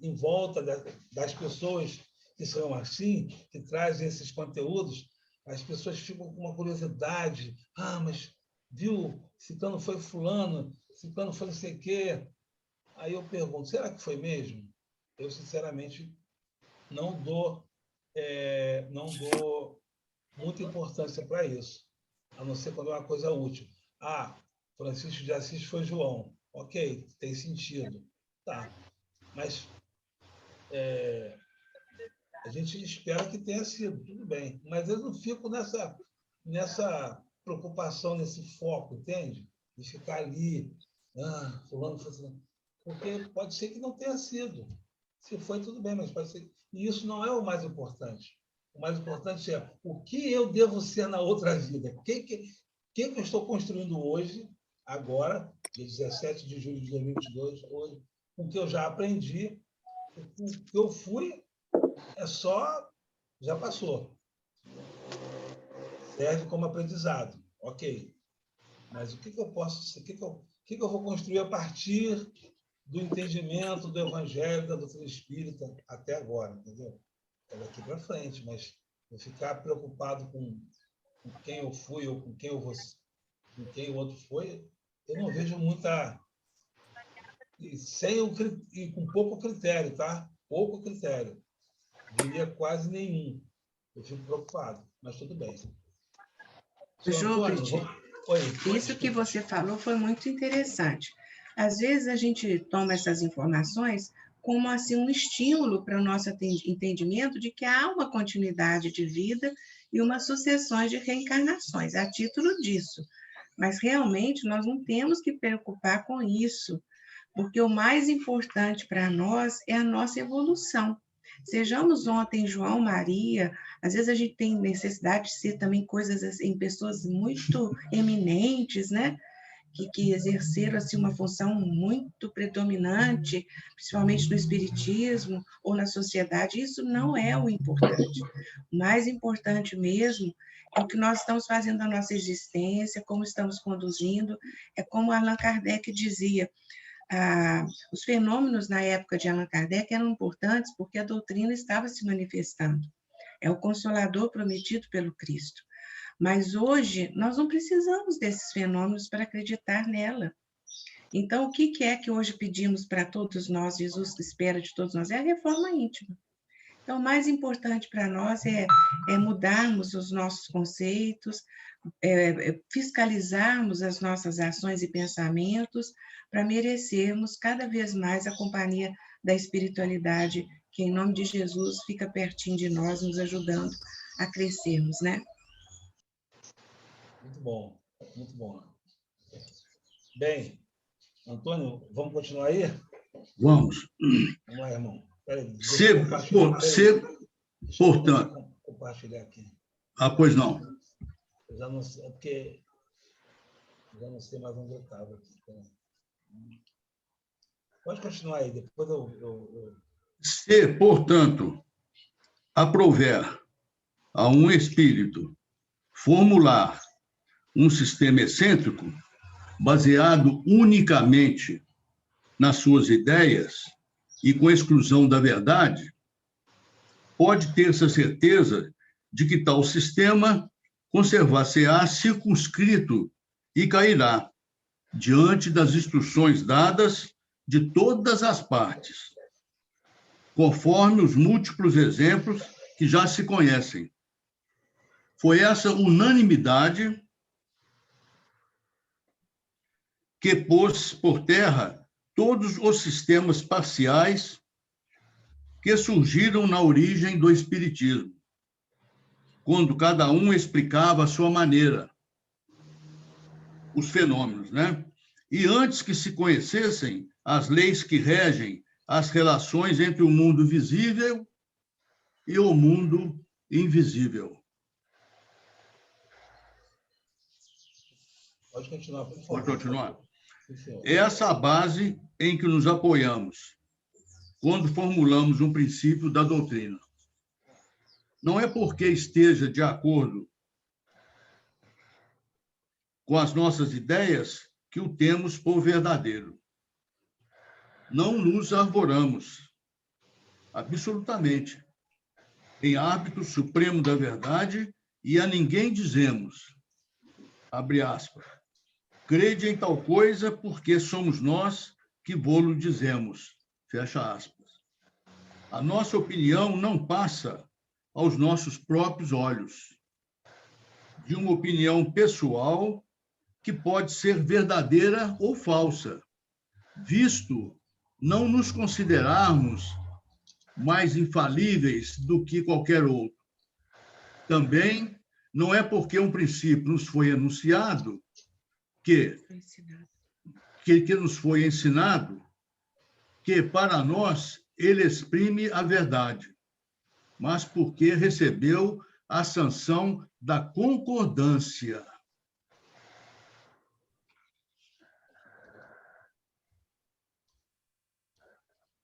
das pessoas que são assim, que trazem esses conteúdos. As pessoas ficam com uma curiosidade: mas viu, ciclano foi fulano, ciclano foi não sei o quê. Aí eu pergunto: será que foi mesmo? Eu, sinceramente, não dou muita importância para isso, a não ser quando é uma coisa útil. Francisco de Assis foi João. Ok, tem sentido. Tá. Mas a gente espera que tenha sido, tudo bem. Mas eu não fico nessa preocupação, nesse foco, entende? De ficar ali, fulano foi assim. Porque pode ser que não tenha sido. Se foi, tudo bem, mas pode ser. E isso não é o mais importante. O mais importante é o que eu devo ser na outra vida. Quem que eu estou construindo hoje, agora, dia 17 de julho de 2022, hoje, com o que eu já aprendi, o que eu fui já passou. Serve como aprendizado, ok. Mas o que eu posso, o que eu vou construir a partir do entendimento do Evangelho, da doutrina espírita, até agora, entendeu? É daqui para frente, mas eu ficar preocupado com quem eu fui ou com quem eu vou, com quem o outro foi, eu não vejo muita... E com pouco critério, tá? Pouco critério. Diria quase nenhum. Eu fico preocupado, mas tudo bem. Júlio, isso que você falou foi muito interessante. Às vezes a gente toma essas informações como assim um estímulo para o nosso entendimento de que há uma continuidade de vida e uma sucessão de reencarnações, a título disso. Mas realmente nós não temos que preocupar com isso, porque o mais importante para nós é a nossa evolução. Sejamos ontem João, Maria, às vezes a gente tem necessidade de ser também coisas assim, pessoas muito eminentes, né? Que exerceram assim, uma função muito predominante, principalmente no espiritismo ou na sociedade. Isso não é o importante. O mais importante mesmo é o que nós estamos fazendo na nossa existência, como estamos conduzindo. É como Allan Kardec dizia, os fenômenos na época de Allan Kardec eram importantes porque a doutrina estava se manifestando. É o Consolador prometido pelo Cristo. Mas hoje nós não precisamos desses fenômenos para acreditar nela. Então, o que é que hoje pedimos para todos nós, Jesus espera de todos nós? É a reforma íntima. Então, o mais importante para nós é mudarmos os nossos conceitos, fiscalizarmos as nossas ações e pensamentos para merecermos cada vez mais a companhia da espiritualidade, que em nome de Jesus fica pertinho de nós, nos ajudando a crescermos, né? Muito bom, muito bom. Bem, Antônio, vamos continuar aí? Vamos. Vamos lá, irmão. Peraí, portanto... Compartilhar aqui. Pois não. Eu já não sei, porque eu já não sei mais onde eu estava aqui. Pode continuar aí, depois eu... Se, portanto, aprouver a um espírito formular um sistema excêntrico baseado unicamente nas suas ideias e com exclusão da verdade, pode ter-se a certeza de que tal sistema conservar-se-á circunscrito e cairá diante das instruções dadas de todas as partes, conforme os múltiplos exemplos que já se conhecem. Foi essa unanimidade que pôs por terra todos os sistemas parciais que surgiram na origem do Espiritismo, quando cada um explicava à sua maneira os fenômenos, né? E antes que se conhecessem as leis que regem as relações entre o mundo visível e o mundo invisível. Pode continuar, por favor. Pode continuar. Essa é a base em que nos apoiamos quando formulamos um princípio da doutrina. Não é porque esteja de acordo com as nossas ideias que o temos por verdadeiro. Não nos arvoramos, absolutamente, em hábito supremo da verdade e a ninguém dizemos, abre aspas, crede em tal coisa porque somos nós que vô-lo dizemos, fecha aspas. A nossa opinião não passa aos nossos próprios olhos, de uma opinião pessoal que pode ser verdadeira ou falsa, visto não nos considerarmos mais infalíveis do que qualquer outro. Também não é porque um princípio nos foi anunciado que nos foi ensinado que, para nós, ele exprime a verdade. mas porque recebeu a sanção da concordância.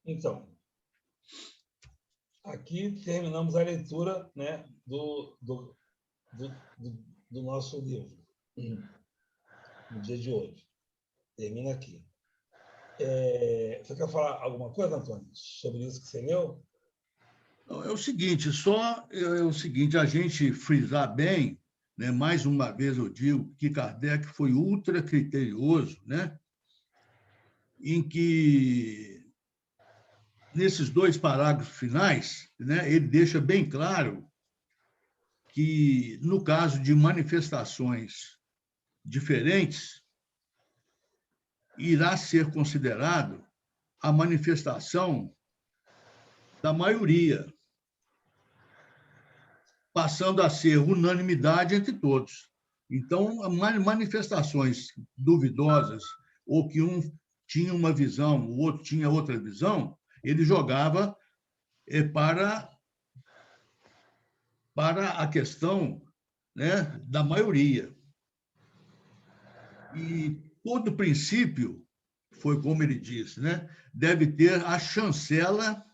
Então, aqui terminamos a leitura, né, do nosso livro, no dia de hoje. Termina aqui. Você quer falar alguma coisa, Antônio, sobre isso que você leu? É o seguinte, a gente frisar bem, né, mais uma vez eu digo que Kardec foi ultra criterioso, né, em que, nesses 2 parágrafos finais, né, ele deixa bem claro que, no caso de manifestações diferentes, irá ser considerado a manifestação da maioria, passando a ser unanimidade entre todos. Então, manifestações duvidosas, ou que um tinha uma visão, o outro tinha outra visão, ele jogava para a questão, né, da maioria. E todo princípio, foi como ele disse, né, deve ter a chancela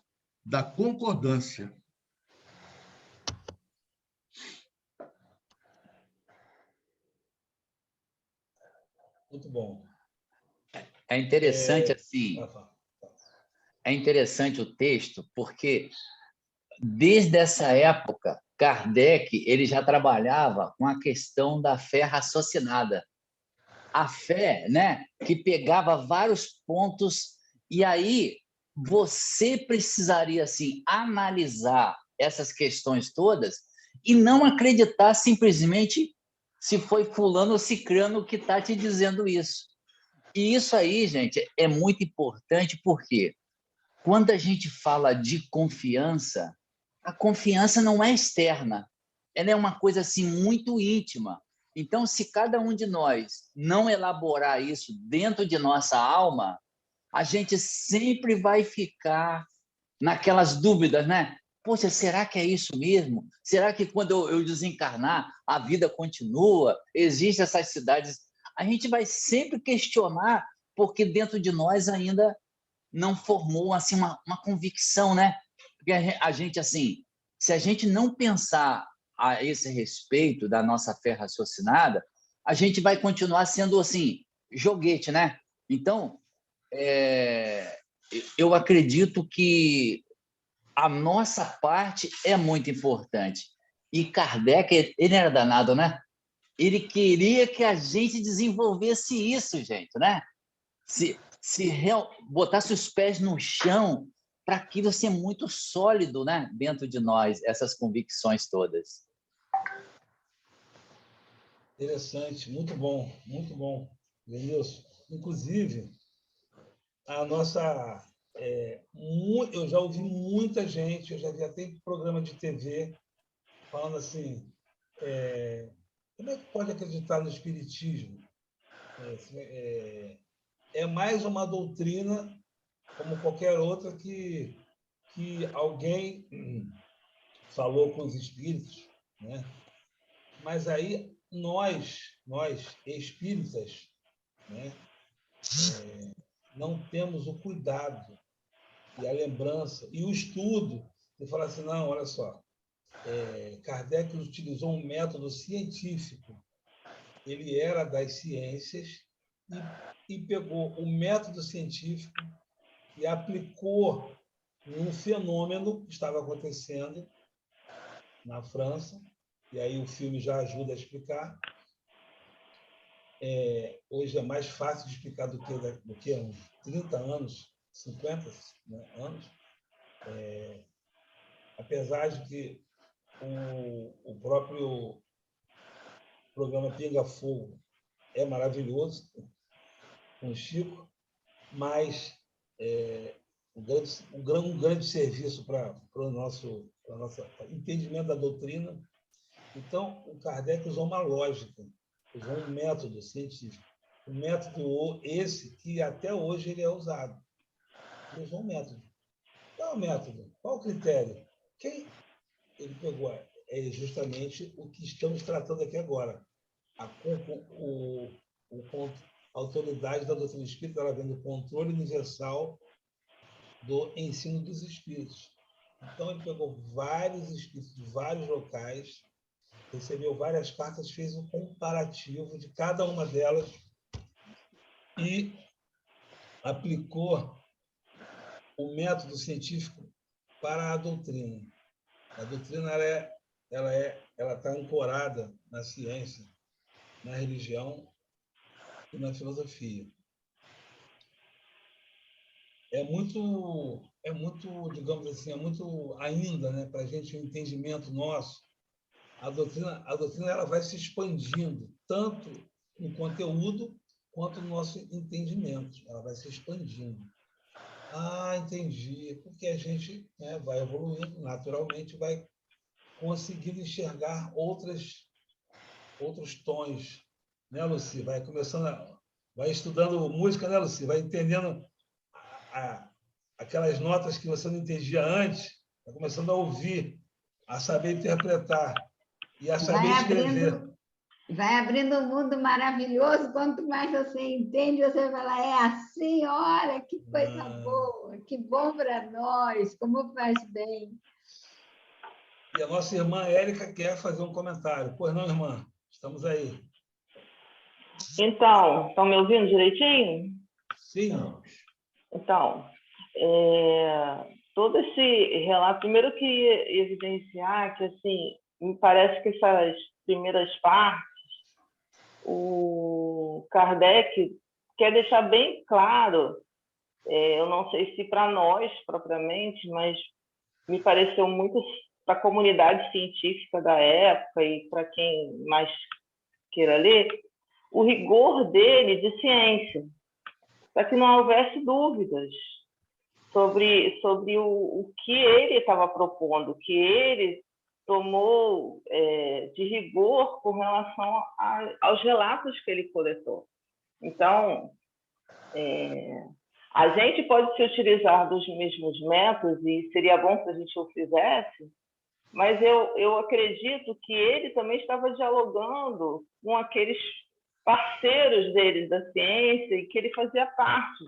da concordância. Muito bom. É interessante, assim, é interessante o texto, porque desde essa época, Kardec ele já trabalhava com a questão da fé raciocinada. A fé, né, que pegava vários pontos, e aí você precisaria assim, analisar essas questões todas e não acreditar simplesmente se foi fulano ou cicrano que está te dizendo isso. E isso aí, gente, é muito importante, porque quando a gente fala de confiança, a confiança não é externa, ela é uma coisa assim muito íntima. Então, se cada um de nós não elaborar isso dentro de nossa alma, a gente sempre vai ficar naquelas dúvidas, né? Poxa, será que é isso mesmo? Será que quando eu desencarnar, a vida continua? Existem essas cidades? A gente vai sempre questionar, porque dentro de nós ainda não formou assim uma convicção, né? Porque a gente, assim, se a gente não pensar a esse respeito da nossa fé raciocinada, a gente vai continuar sendo, assim, joguete, né? Então, eu acredito que a nossa parte é muito importante. E Kardec, ele era danado, né? Ele queria que a gente desenvolvesse isso, gente, né? Botasse os pés no chão para aquilo ser muito sólido, né? Dentro de nós, essas convicções todas. Interessante, muito bom, Lenilson. Inclusive, a nossa... eu já ouvi muita gente, eu já vi até programa de TV falando assim, como é que pode acreditar no espiritismo? É mais uma doutrina, como qualquer outra, que alguém falou com os espíritos, né? Mas aí nós espíritas, né, não temos o cuidado e a lembrança e o estudo de falar assim, não, olha só, Kardec utilizou um método científico, ele era das ciências e pegou o método científico e aplicou num fenômeno que estava acontecendo na França, e aí o filme já ajuda a explicar. Hoje é mais fácil de explicar do que há uns 30 anos, 50 anos, apesar de que o próprio programa Pinga Fogo é maravilhoso, com o Chico, mas um grande serviço para o nosso entendimento da doutrina. Então, o Kardec usou uma lógica, usou um método científico. Um método esse que até hoje ele é usado. Ele usou um método. Qual é o método? Qual o critério? ele pegou justamente o que estamos tratando aqui agora. A autoridade da doutrina espírita, ela vem do controle universal do ensino dos espíritos. Então, ele pegou vários espíritos de vários locais, recebeu várias cartas, fez um comparativo de cada uma delas e aplicou o método científico para a doutrina. A doutrina ela está ancorada na ciência, na religião e na filosofia. É muito, digamos assim, é muito ainda, né, para a gente o entendimento nosso. A doutrina ela vai se expandindo tanto no conteúdo quanto no nosso entendimento. Ela vai se expandindo. Ah, entendi. Porque a gente, né, vai evoluindo, naturalmente vai conseguindo enxergar outros tons, né, Luci? Vai vai estudando música, né, Luci? Vai entendendo aquelas notas que você não entendia antes, vai começando a ouvir, a saber interpretar e a saber escrever. Vai abrindo um mundo maravilhoso. Quanto mais você entende, você fala, é assim, olha, que coisa boa, que bom para nós, como faz bem. E a nossa irmã Érica quer fazer um comentário. Pois não, irmã? Estamos aí. Então, estão me ouvindo direitinho? Sim. Então, todo esse relato, primeiro eu queria evidenciar que, assim, me parece que essas primeiras partes, o Kardec quer deixar bem claro, eu não sei se para nós propriamente, mas me pareceu muito para a comunidade científica da época e para quem mais queira ler, o rigor dele de ciência, para que não houvesse dúvidas sobre o que ele estava propondo, que ele tomou de rigor com relação aos relatos que ele coletou. Então, a gente pode se utilizar dos mesmos métodos, e seria bom se a gente o fizesse, mas eu acredito que ele também estava dialogando com aqueles parceiros dele da ciência e que ele fazia parte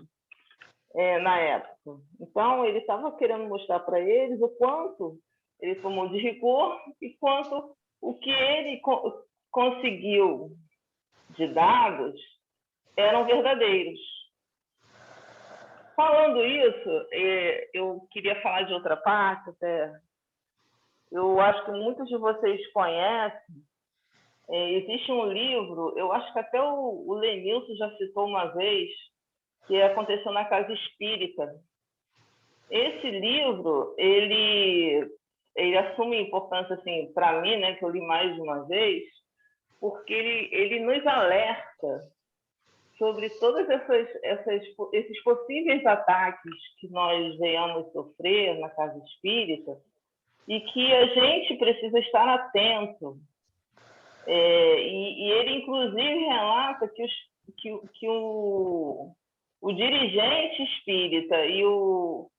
na época. Então, ele estava querendo mostrar para eles o quanto ele tomou de rigor e quanto o que ele conseguiu de dados eram verdadeiros. Falando isso, eu queria falar de outra parte até. Eu acho que muitos de vocês conhecem. Existe um livro, eu acho que até o Lenilson já citou uma vez, que aconteceu na Casa Espírita. Esse livro, ele assume importância, assim, para mim, né, que eu li mais de uma vez, porque ele nos alerta sobre todos esses possíveis ataques que nós venhamos sofrer na Casa Espírita e que a gente precisa estar atento. E ele, inclusive, relata que o dirigente espírita e o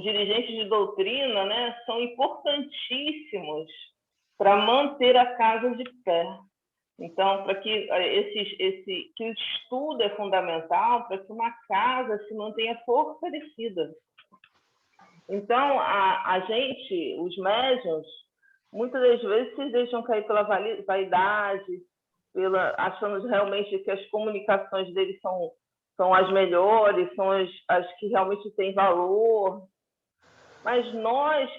dirigente de doutrina, né, são importantíssimos para manter a casa de pé. Então, para que que o estudo é fundamental para que uma casa se mantenha fortalecida. Então, a gente, os médiuns, muitas das vezes se deixam cair pela vaidade, achando realmente que as comunicações deles são as melhores, são as que realmente têm valor. Mas nós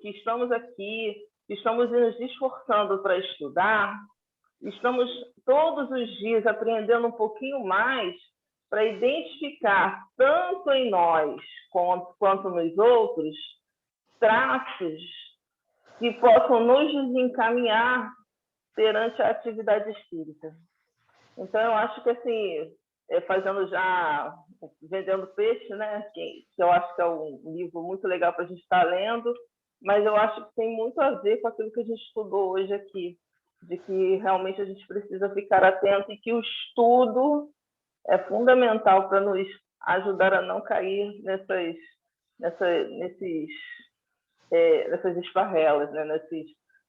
que estamos aqui, que estamos nos esforçando para estudar, estamos todos os dias aprendendo um pouquinho mais para identificar, tanto em nós quanto nos outros, traços que possam nos desencaminhar perante a atividade espírita. Então, eu acho que, assim, vendendo peixe, né, que eu acho que é um livro muito legal para a gente estar lendo, mas eu acho que tem muito a ver com aquilo que a gente estudou hoje aqui, de que realmente a gente precisa ficar atento e que o estudo é fundamental para nos ajudar a não cair nessas esparrelas, né?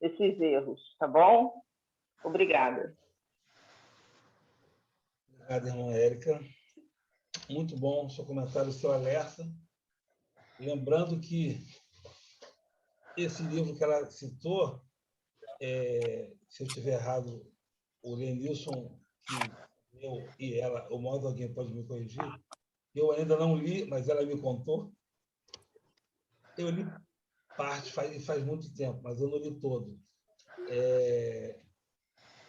nesses erros, tá bom? Obrigada. Obrigado, irmã Érica. Muito bom o seu comentário, o seu alerta. Lembrando que esse livro que ela citou, se eu estiver errado, o Lenilson, que eu e ela, o modo alguém pode me corrigir, eu ainda não li, mas ela me contou. Eu li parte faz muito tempo, mas eu não li todo.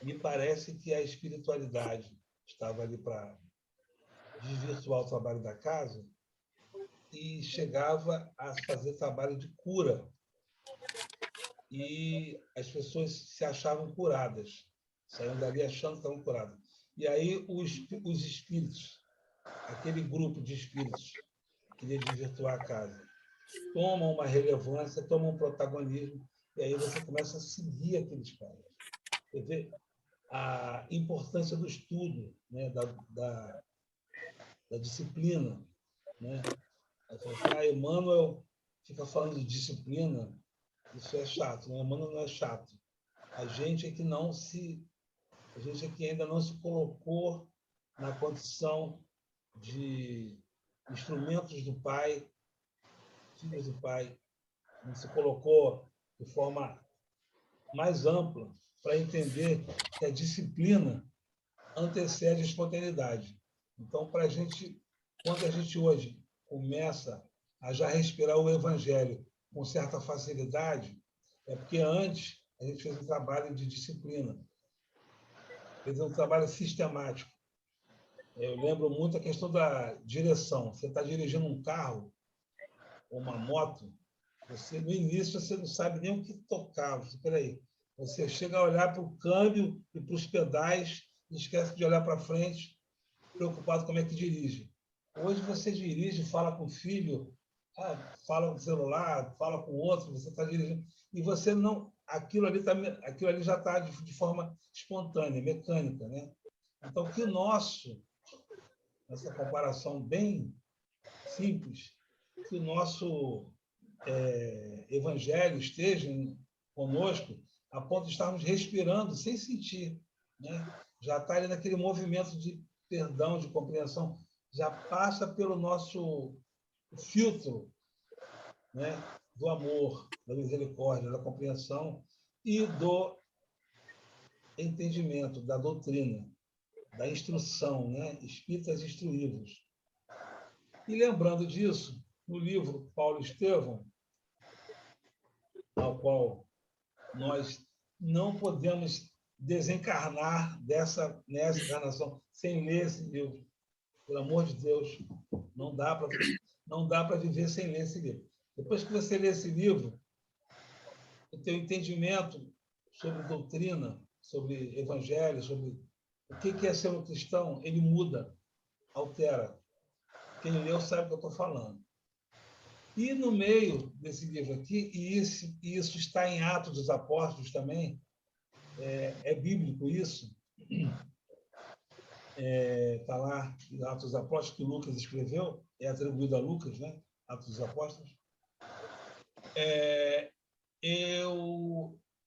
Me parece que a espiritualidade estava ali para desvirtuar o trabalho da casa e chegava a fazer trabalho de cura. E as pessoas se achavam curadas, saíam dali achando que estavam curadas. E aí os espíritos, aquele grupo de espíritos que queria desvirtuar a casa, tomam uma relevância, tomam um protagonismo, e aí você começa a seguir aqueles caras. Você vê a importância do estudo, né? da disciplina. Né? Aí fala assim, Emmanuel fica falando de disciplina, isso é chato. Né? Emmanuel não é chato. A gente é que ainda não se colocou na condição de instrumentos do Pai, filhos do Pai, não se colocou de forma mais ampla para entender que a disciplina antecede a espontaneidade. Então, para a gente, quando a gente hoje começa a já respirar o Evangelho com certa facilidade, é porque antes a gente fez um trabalho de disciplina, fez um trabalho sistemático. Eu lembro muito a questão da direção. Você está dirigindo um carro ou uma moto, no início você não sabe nem o que tocar. Espera aí. Você chega a olhar para o câmbio e para os pedais e esquece de olhar para frente, preocupado como é que dirige. Hoje você dirige, fala com o filho, fala com o celular, fala com o outro, você está dirigindo, e você não... Aquilo ali já está de forma espontânea, mecânica. Né? Então, que o nosso, essa comparação bem simples, que o nosso Evangelho esteja conosco a ponto de estarmos respirando sem sentir. Né? Já está ali naquele movimento de perdão, de compreensão, já passa pelo nosso filtro, né? Do amor, da misericórdia, da compreensão e do entendimento, da doutrina, da instrução, né? Espíritas instruídos. E lembrando disso, no livro Paulo Estevão, ao qual nós não podemos desencarnar nessa encarnação sem ler esse livro. Pelo amor de Deus, não dá para viver sem ler esse livro. Depois que você lê esse livro, o teu entendimento sobre doutrina, sobre evangelho, sobre o que é ser um cristão, ele muda, altera. Quem leu sabe o que eu estou falando. E no meio desse livro aqui, e isso está em Atos dos Apóstolos também, é bíblico isso, está lá em Atos dos Apóstolos, que Lucas escreveu, é atribuído a Lucas, né? Atos dos Apóstolos.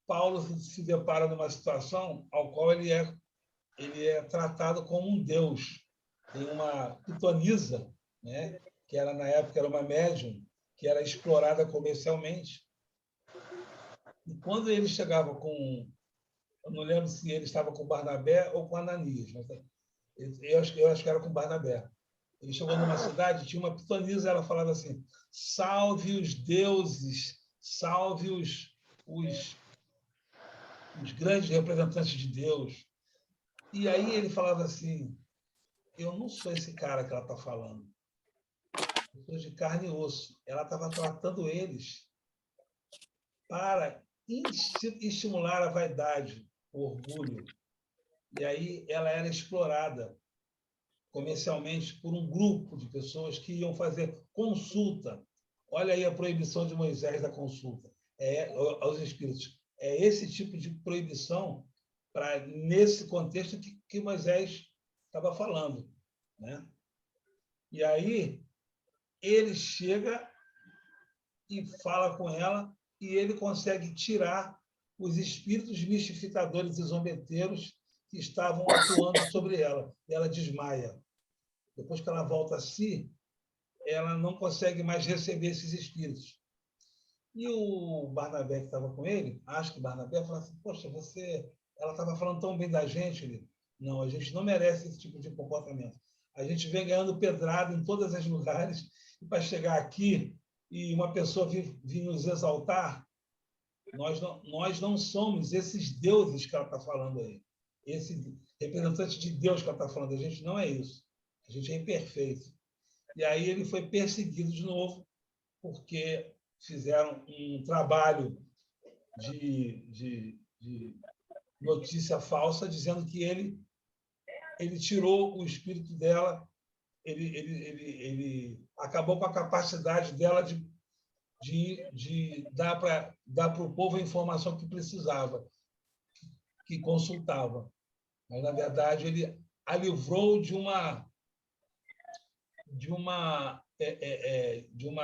Paulo se depara numa situação ao qual ele é tratado como um deus. Tem uma pitonisa, né? Que na época era uma médium, que era explorada comercialmente. E quando ele chegava com... Eu não lembro se ele estava com Barnabé ou com Ananias, mas eu acho que era com Barnabé. Ele chegou numa cidade, tinha uma pitonisa, ela falava assim, salve os deuses, salve os grandes representantes de Deus. E aí ele falava assim, eu não sou esse cara que ela está falando. Eu sou de carne e osso. Ela estava tratando eles para estimular a vaidade, o orgulho. E aí ela era explorada comercialmente por um grupo de pessoas que iam fazer consulta. Olha aí a proibição de Moisés da consulta aos espíritos. É esse tipo de proibição nesse contexto que Moisés estava falando. Né? E aí ele chega e fala com ela, e ele consegue tirar os espíritos mistificadores e zombeteiros que estavam atuando sobre ela. E ela desmaia. Depois que ela volta a si, ela não consegue mais receber esses espíritos. E o Barnabé, que estava com ele, acho que o Barnabé, falou assim, poxa, ela estava falando tão bem da gente. Ele, não, a gente não merece esse tipo de comportamento. A gente vem ganhando pedrada em todos os lugares, e para chegar aqui e uma pessoa vir nos exaltar, nós não somos esses deuses que ela está falando aí. Esse representante de Deus que ela está falando, a gente não é isso. A gente é imperfeito. E aí ele foi perseguido de novo, porque fizeram um trabalho de notícia falsa, dizendo que ele tirou o espírito dela, ele acabou com a capacidade dela de dar para o povo a informação que precisava, que consultava. Mas, na verdade, ele a livrou de uma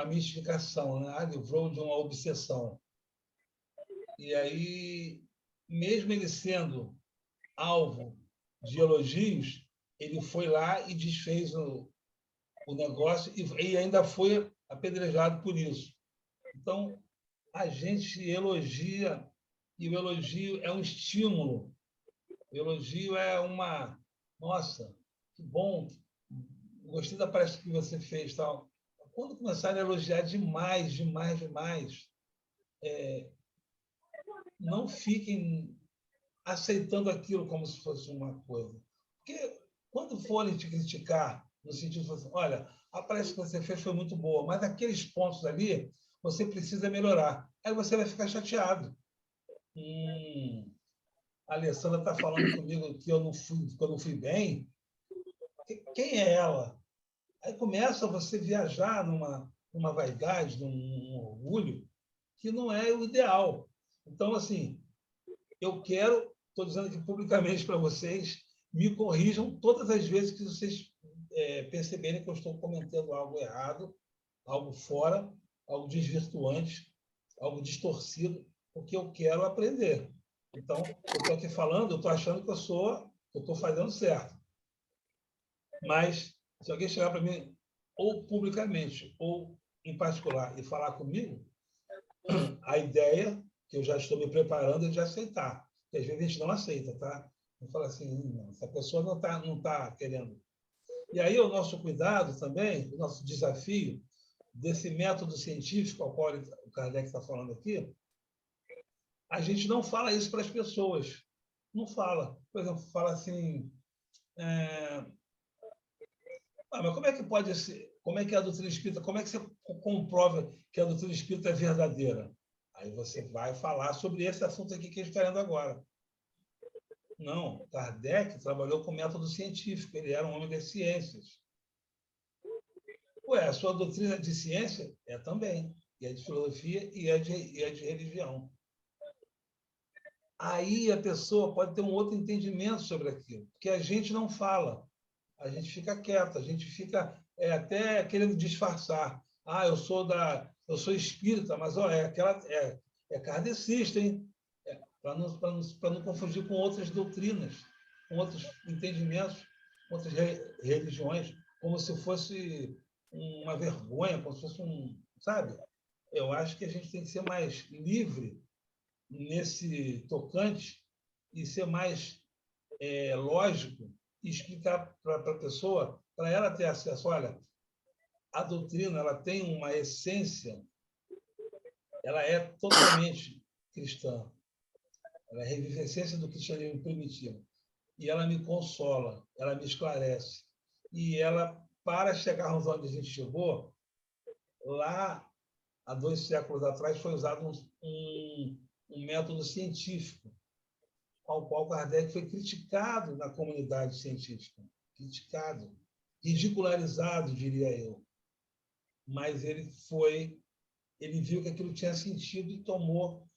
mistificação, né? A livrou de uma obsessão. E aí, mesmo ele sendo alvo de elogios, ele foi lá e desfez o negócio e ainda foi apedrejado por isso. Então, a gente elogia, e o elogio é um estímulo. O elogio é uma... Nossa, que bom, gostei da palestra que você fez. Tal. Quando começarem a elogiar demais, não fiquem aceitando aquilo como se fosse uma coisa. Porque quando forem te criticar, no sentido de assim, olha, a palestra que você fez foi muito boa, mas aqueles pontos ali você precisa melhorar. Aí você vai ficar chateado. A Alessandra está falando comigo que eu não fui bem. Quem é ela? Aí começa você viajar numa vaidade, num orgulho, que não é o ideal. Então, assim, estou dizendo aqui publicamente para vocês, me corrijam todas as vezes que vocês perceberem que eu estou comentando algo errado, algo fora, algo desvirtuante, algo distorcido, porque eu quero aprender. Então, eu estou aqui falando, eu estou achando que eu estou fazendo certo. Mas, se alguém chegar para mim, ou publicamente, ou em particular, e falar comigo, a ideia que eu já estou me preparando é de aceitar. Porque às vezes a gente não aceita, tá? Eu falo assim, essa pessoa não tá querendo. E aí o nosso cuidado também, o nosso desafio desse método científico ao qual o Kardec está falando aqui, a gente não fala isso para as pessoas. Não fala. Por exemplo, fala assim... mas como é que pode ser? Como é que é a doutrina espírita? Como é que você comprova que a doutrina espírita é verdadeira? Aí você vai falar sobre esse assunto aqui que a gente está lendo agora. Não, Kardec trabalhou com método científico, ele era um homem das ciências. A sua doutrina de ciência é também, e é de filosofia e é de religião. Aí a pessoa pode ter um outro entendimento sobre aquilo, porque a gente não fala, a gente fica quieto, a gente fica até querendo disfarçar. Eu sou espírita, mas é kardecista, hein? Para não confundir com outras doutrinas, com outros entendimentos, com outras religiões, como se fosse uma vergonha, como se fosse sabe? Eu acho que a gente tem que ser mais livre nesse tocante e ser mais lógico e explicar para a pessoa, para ela ter acesso. Olha, a doutrina ela tem uma essência, ela é totalmente cristã. Ela é a revivescência do cristianismo primitivo. E ela me consola, ela me esclarece. E ela, para chegarmos onde a gente chegou, lá, há 2 séculos atrás, foi usado um método científico, ao qual Kardec foi criticado na comunidade científica. Criticado, ridicularizado, diria eu. Mas ele viu que aquilo tinha sentido e tomou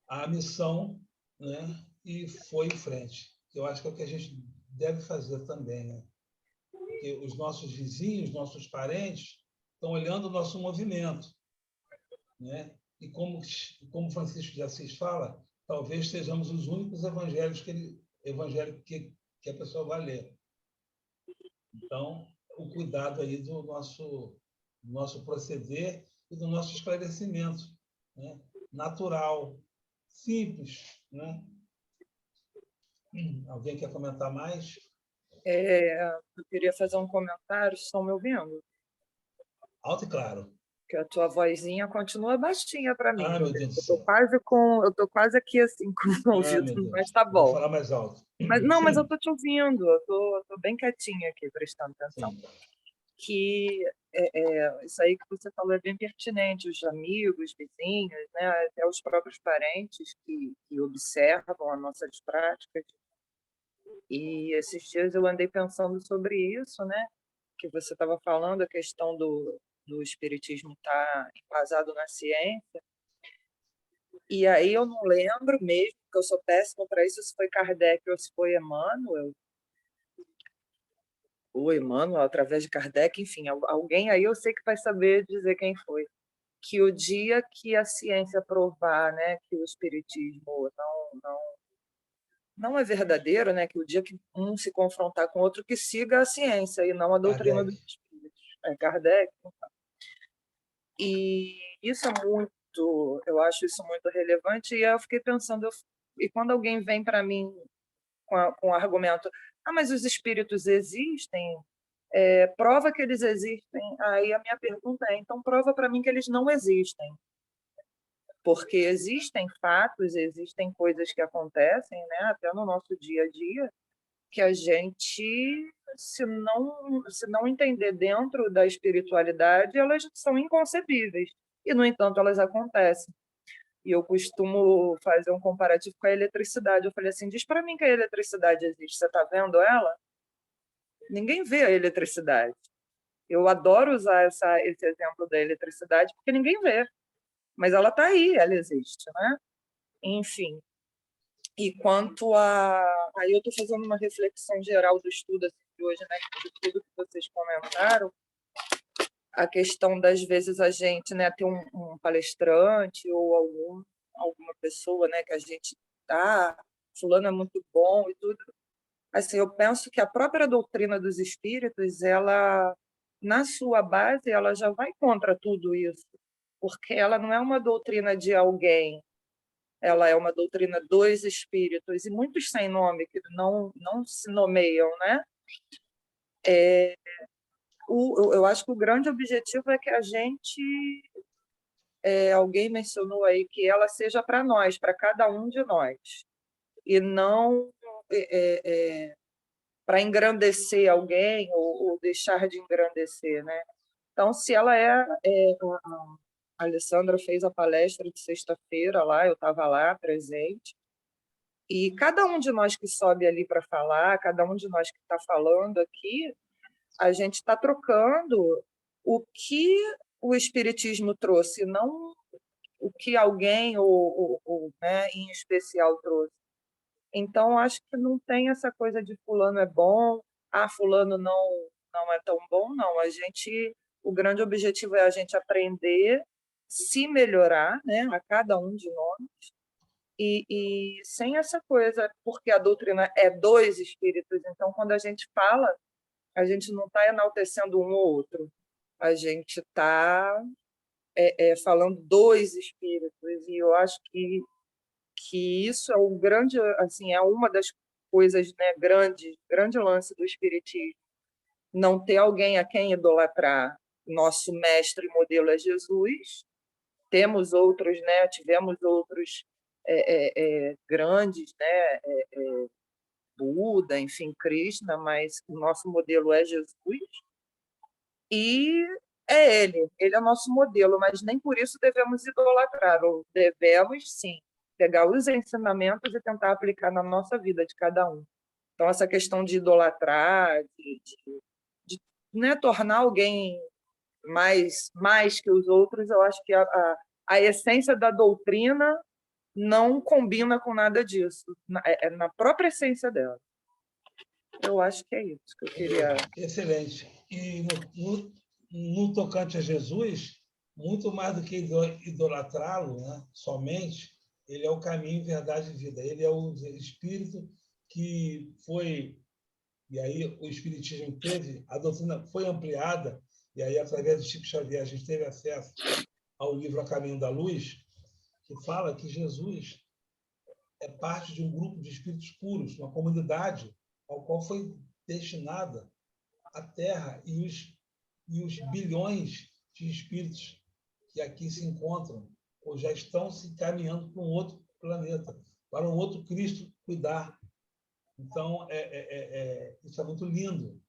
a missão, né? E foi em frente. Eu acho que é o que a gente deve fazer também, né? Porque os nossos vizinhos, nossos parentes, estão olhando o nosso movimento. né? E como Francisco de Assis fala, talvez sejamos os únicos evangelhos que a pessoa vai ler. Então, o cuidado aí do nosso proceder e do nosso esclarecimento, né? Natural, simples, né? Alguém quer comentar mais? Eu queria fazer um comentário. Estão me ouvindo? Alto e claro. Que a tua vozinha continua baixinha para mim. Ah, meu Deus do Eu céu. eu tô quase aqui assim com o ouvido, mas tá Vou bom. falar mais alto. Mas eu tô te ouvindo. Eu tô bem quietinha aqui, prestando atenção. Sim. Que isso aí que você falou é bem pertinente. Os amigos, vizinhos, né, até os próprios parentes que observam as nossas práticas. E esses dias eu andei pensando sobre isso, né? Que você estava falando, a questão do espiritismo estar embasado na ciência. E aí eu não lembro mesmo, porque eu sou péssima para isso, se foi Kardec ou se foi Emmanuel. Ou Emmanuel, através de Kardec, enfim, alguém aí eu sei que vai saber dizer quem foi. Que o dia que a ciência provar, né, que o espiritismo não é verdadeiro, né, que o dia que um se confrontar com o outro, que siga a ciência e não a doutrina dos espíritos. Kardec. E isso é muito, eu acho isso muito relevante, e eu fiquei pensando, e quando alguém vem para mim com o argumento, mas os espíritos existem, prova que eles existem, aí a minha pergunta é, então prova para mim que eles não existem. Porque existem fatos, existem coisas que acontecem, né, até no nosso dia a dia, que a gente, se não entender dentro da espiritualidade, elas são inconcebíveis. E, no entanto, elas acontecem. E eu costumo fazer um comparativo com a eletricidade. Eu falei assim, diz para mim que a eletricidade existe. Você está vendo ela? Ninguém vê a eletricidade. Eu adoro usar esse exemplo da eletricidade porque ninguém vê. Mas ela está aí, ela existe, né? Enfim. E quanto a... Aí eu estou fazendo uma reflexão geral do estudo assim, de hoje, né? De tudo que vocês comentaram. A questão das vezes a gente, né, ter um palestrante ou alguma pessoa, né, que a gente fulano é muito bom e tudo. Assim, eu penso que a própria doutrina dos espíritos, ela, na sua base, ela já vai contra tudo isso, porque ela não é uma doutrina de alguém, ela é uma doutrina dos espíritos, e muitos sem nome, que não se nomeiam, né? Eu acho que o grande objetivo é que a gente, alguém mencionou aí, que ela seja para nós, para cada um de nós, e não para engrandecer alguém ou deixar de engrandecer, né? Então, se ela a Alessandra fez a palestra de sexta-feira lá, eu estava lá presente, e cada um de nós que sobe ali para falar, cada um de nós que está falando aqui, a gente está trocando o que o Espiritismo trouxe, não o que alguém né, em especial trouxe. Então, acho que não tem essa coisa de fulano é bom, fulano não é tão bom, não. O grande objetivo é a gente aprender, se melhorar, né, a cada um de nós, e sem essa coisa, porque a doutrina é dos espíritos, então, quando a gente fala, a gente não está enaltecendo um ou outro, a gente está falando dos espíritos, e eu acho que isso é o grande, assim, é uma das coisas, né, grande lance do espiritismo, não ter alguém a quem idolatrar. Nosso mestre e modelo é Jesus, temos outros, né, tivemos outros grandes, né, Buda, enfim, Krishna, mas o nosso modelo é Jesus, e ele é nosso modelo, mas nem por isso devemos idolatrar, ou devemos, sim, pegar os ensinamentos e tentar aplicar na nossa vida de cada um. Então, essa questão de idolatrar, de né, tornar alguém mais que os outros, eu acho que a essência da doutrina não combina com nada disso, na própria essência dela. Eu acho que é isso que eu queria... Excelente. E no tocante a Jesus, muito mais do que idolatrá-lo, né? Somente, ele é o caminho, verdade e vida. Ele é o Espírito que foi... E aí o Espiritismo teve, a doutrina foi ampliada, e aí, através do Chico Xavier, a gente teve acesso ao livro A Caminho da Luz, que fala que Jesus é parte de um grupo de espíritos puros, uma comunidade ao qual foi destinada a Terra e os bilhões de espíritos que aqui se encontram, ou já estão se encaminhando para um outro planeta, para um outro Cristo cuidar. Então, isso é muito lindo.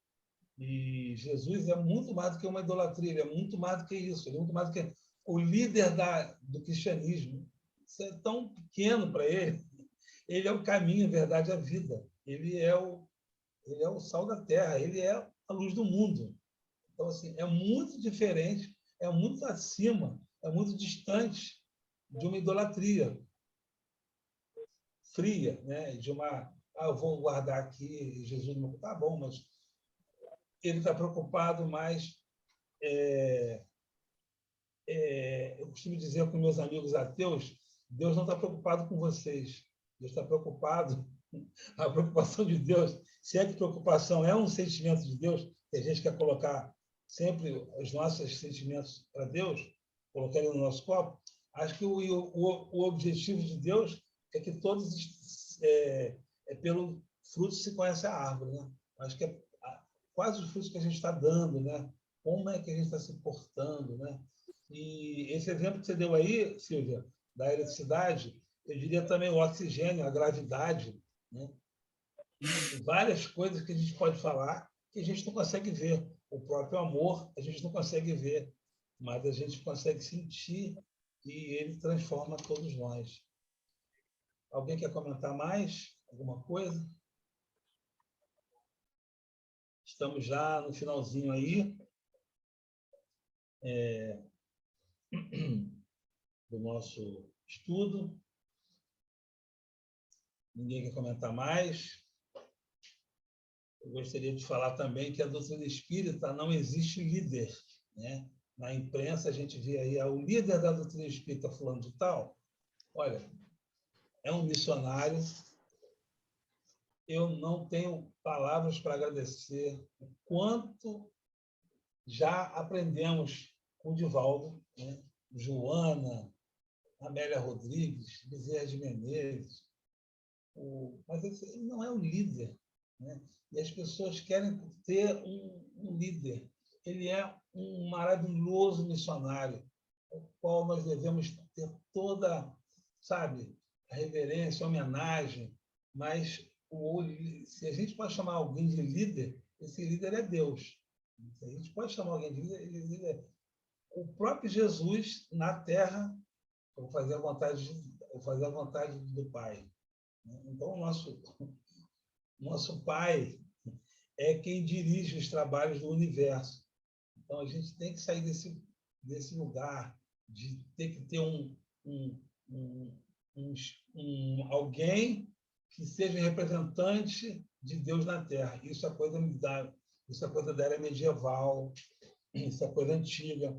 E Jesus é muito mais do que uma idolatria, ele é muito mais do que isso, ele é muito mais do que o líder do cristianismo. Isso é tão pequeno para ele. Ele é o caminho, a verdade, a vida. Ele é o sal da terra, ele é a luz do mundo. Então, assim, é muito diferente, é muito acima, é muito distante de uma idolatria fria, né? De uma... eu vou guardar aqui Jesus no meu... Tá bom, mas ele está preocupado mais... eu costumo dizer com meus amigos ateus, Deus não está preocupado com vocês. Deus está preocupado... A preocupação de Deus, se é que preocupação é um sentimento de Deus, que a gente quer colocar sempre os nossos sentimentos para Deus, colocar ele no nosso copo, acho que o objetivo de Deus é que todos, pelo fruto se conhece a árvore, né? Acho que é quase os frutos que a gente está dando, né? Como é que a gente está se portando, né? E esse exemplo que você deu aí, Silvia, da eletricidade, eu diria também o oxigênio, a gravidade, né? E várias coisas que a gente pode falar que a gente não consegue ver. O próprio amor a gente não consegue ver, mas a gente consegue sentir e ele transforma todos nós. Alguém quer comentar mais alguma coisa? Estamos já no finalzinho aí do nosso estudo. Ninguém quer comentar mais? Eu gostaria de falar também que a doutrina espírita não existe líder, né? Na imprensa a gente vê aí o líder da doutrina espírita fulano de tal. Olha, é um missionário. Eu não tenho palavras para agradecer o quanto já aprendemos com o Divaldo, né? Joana, Amélia Rodrigues, Bezerra de Menezes. Mas ele não é um líder, né? E as pessoas querem ter um líder. Ele é um maravilhoso missionário, ao qual nós devemos ter toda, sabe, a reverência, a homenagem, mas se a gente pode chamar alguém de líder, esse líder é Deus. Se a gente pode chamar alguém de líder, o próprio Jesus na Terra, eu vou fazer a vontade do Pai. Então, o nosso Pai é quem dirige os trabalhos do universo. Então, a gente tem que sair desse lugar de ter que ter alguém que seja representante de Deus na Terra. Isso é coisa da era medieval, isso é coisa antiga,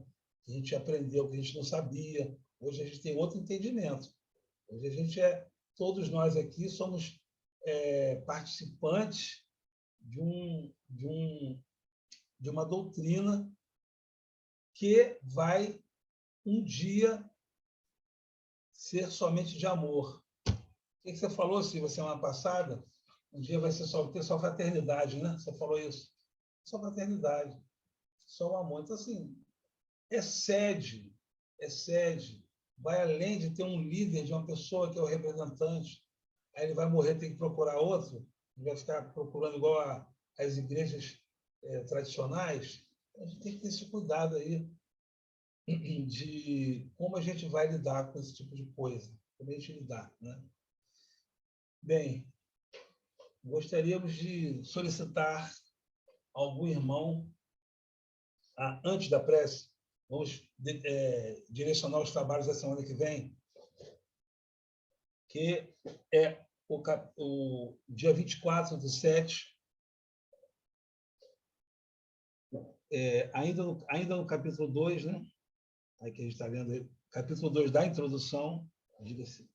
que a gente aprendeu, que a gente não sabia. Hoje a gente tem outro entendimento. Hoje a gente todos nós aqui somos participantes de uma doutrina que vai um dia ser somente de amor. O que você falou, Silvia, semana passada? Um dia vai ser ter só fraternidade, né? Você falou isso. Só fraternidade, só o amor. Então, assim, excede, vai além de ter um líder, de uma pessoa que é o representante. Aí ele vai morrer, tem que procurar outro, ele vai ficar procurando igual às igrejas tradicionais. A gente tem que ter esse cuidado aí de como a gente vai lidar com esse tipo de coisa, como a gente lidar, né? Bem, gostaríamos de solicitar algum irmão, antes da prece, vamos direcionar os trabalhos da semana que vem, que é o dia 24/7, ainda no capítulo 2, né? aqui a gente está lendo capítulo 2 da introdução, diga-se,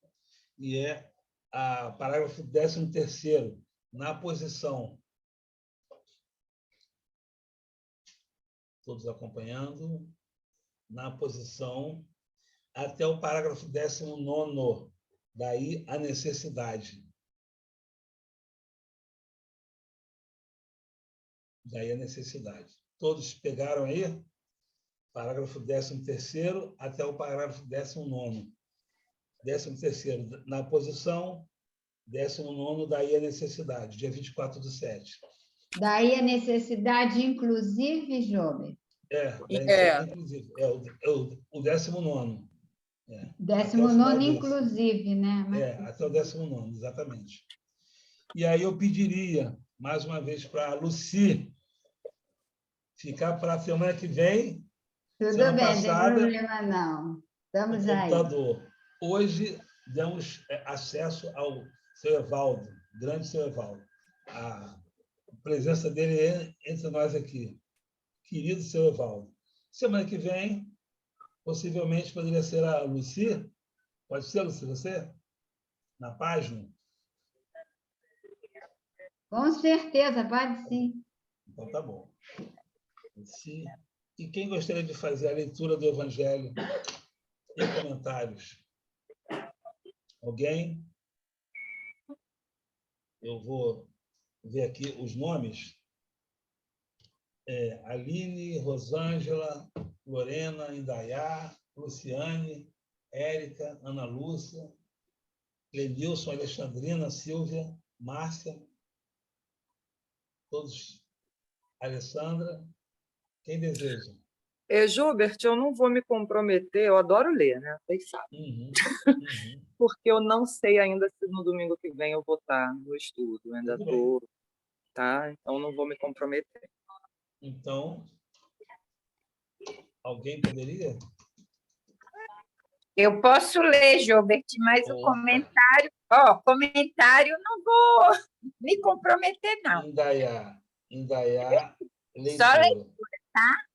e é a parágrafo 13º, na posição. Todos acompanhando, na posição, até o parágrafo 19º, daí a necessidade. Daí a necessidade. Todos pegaram aí? Parágrafo 13º até o parágrafo 19º. 13º na posição, 19º, daí a necessidade, dia 24/7. Daí a necessidade, inclusive, Jobe? Inclusive. É o 19º. 19º, inclusive, né? Até o 19º, exatamente. E aí eu pediria, mais uma vez, para a Lucy ficar para a semana que vem. Tudo bem, passada, não tem problema não. Estamos aí. Hoje demos acesso ao seu Evaldo, grande seu Evaldo. A presença dele é entre nós aqui. Querido seu Evaldo. Semana que vem, possivelmente, poderia ser a Lucy. Pode ser, Lucy, você? Na página? Com certeza, pode sim. Então, tá bom. Lucy. E quem gostaria de fazer a leitura do Evangelho e comentários? Alguém? Eu vou ver aqui os nomes. Aline, Rosângela, Lorena, Indaiá, Luciane, Érica, Ana Lúcia, Lenilson, Alexandrina, Silvia, Márcia, todos. Alessandra, quem deseja? Gilbert, eu não vou me comprometer, eu adoro ler, né? Vocês sabem. Porque eu não sei ainda se no domingo que vem eu vou estar no estudo, ainda estou, tá? Então não vou me comprometer. Então, alguém poderia? Eu posso ler, Gilbert, mas o comentário... comentário não vou me comprometer, não. Indaiá, leitura. Só leitura, tá?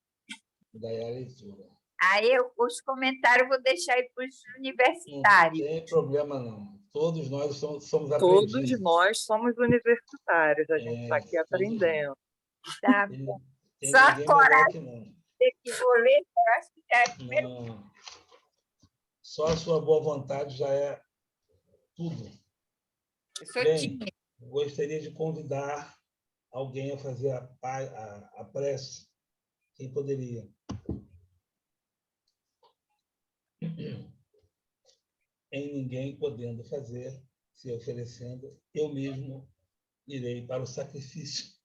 Indaiá, leitura. Aí os comentários eu vou deixar aí para os universitários. Não tem problema, não. Todos nós somos aprendizes. Todos nós somos universitários, a gente está aqui aprendendo. Tá bom. Só a coragem que vou ler, eu acho que já é primeiro. Não. Só a sua boa vontade já é tudo. Bem, gostaria de convidar alguém a fazer a prece. Quem poderia? Em ninguém podendo fazer, se oferecendo, eu mesmo irei para o sacrifício.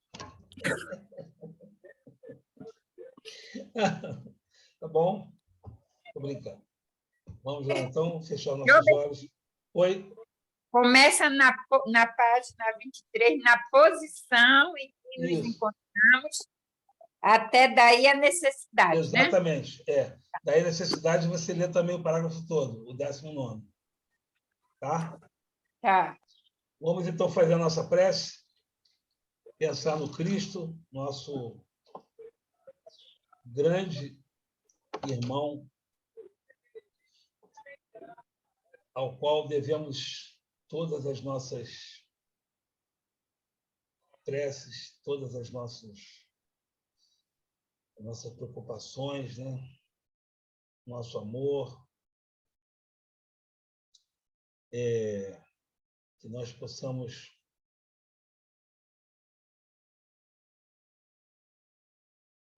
Tá bom? Tô brincando. Vamos lá, então, fechar nossos olhos. Oi? Começa na página 23, na posição em que nos encontramos, até daí a necessidade. Exatamente, né? Daí a necessidade você lê também o parágrafo todo, o 19º. Tá? Tá. Vamos, então, fazer a nossa prece, pensar no Cristo, nosso grande irmão, ao qual devemos todas as nossas preces, todas as nossas preocupações, né? Nosso amor, que nós possamos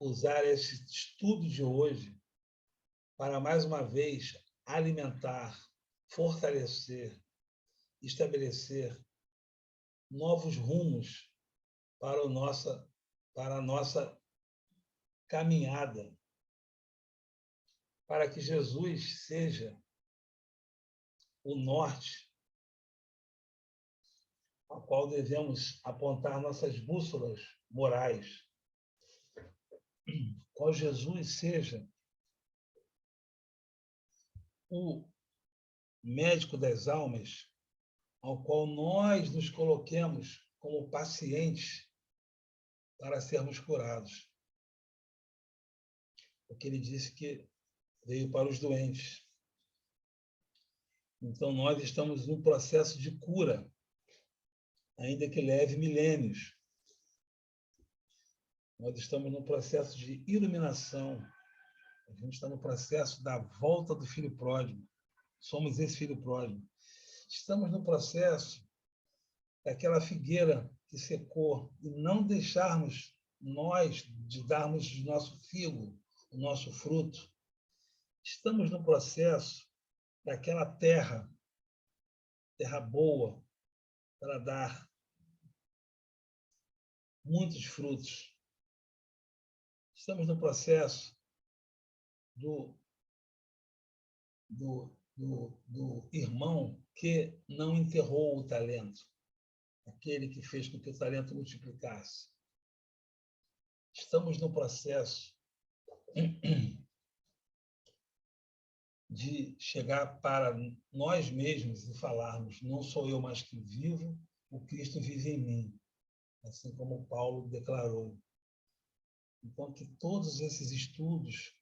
usar esse estudo de hoje para, mais uma vez, alimentar, fortalecer, estabelecer novos rumos para a nossa caminhada, para que Jesus seja o norte ao qual devemos apontar nossas bússolas morais. Qual Jesus seja o médico das almas ao qual nós nos coloquemos como pacientes para sermos curados. Porque ele disse que veio para os doentes. Então, nós estamos num processo de cura, ainda que leve milênios. Nós estamos num processo de iluminação. A gente está no processo da volta do filho pródigo. Somos esse filho pródigo. Estamos no processo daquela figueira que secou e não deixarmos nós de darmos o nosso figo, o nosso fruto. Estamos no processo daquela terra boa, para dar muitos frutos. Estamos no processo do irmão que não enterrou o talento, aquele que fez com que o talento multiplicasse. Estamos no processo de chegar para nós mesmos e falarmos: não sou eu mais que vivo, o Cristo vive em mim, assim como Paulo declarou. Então, que todos esses estudos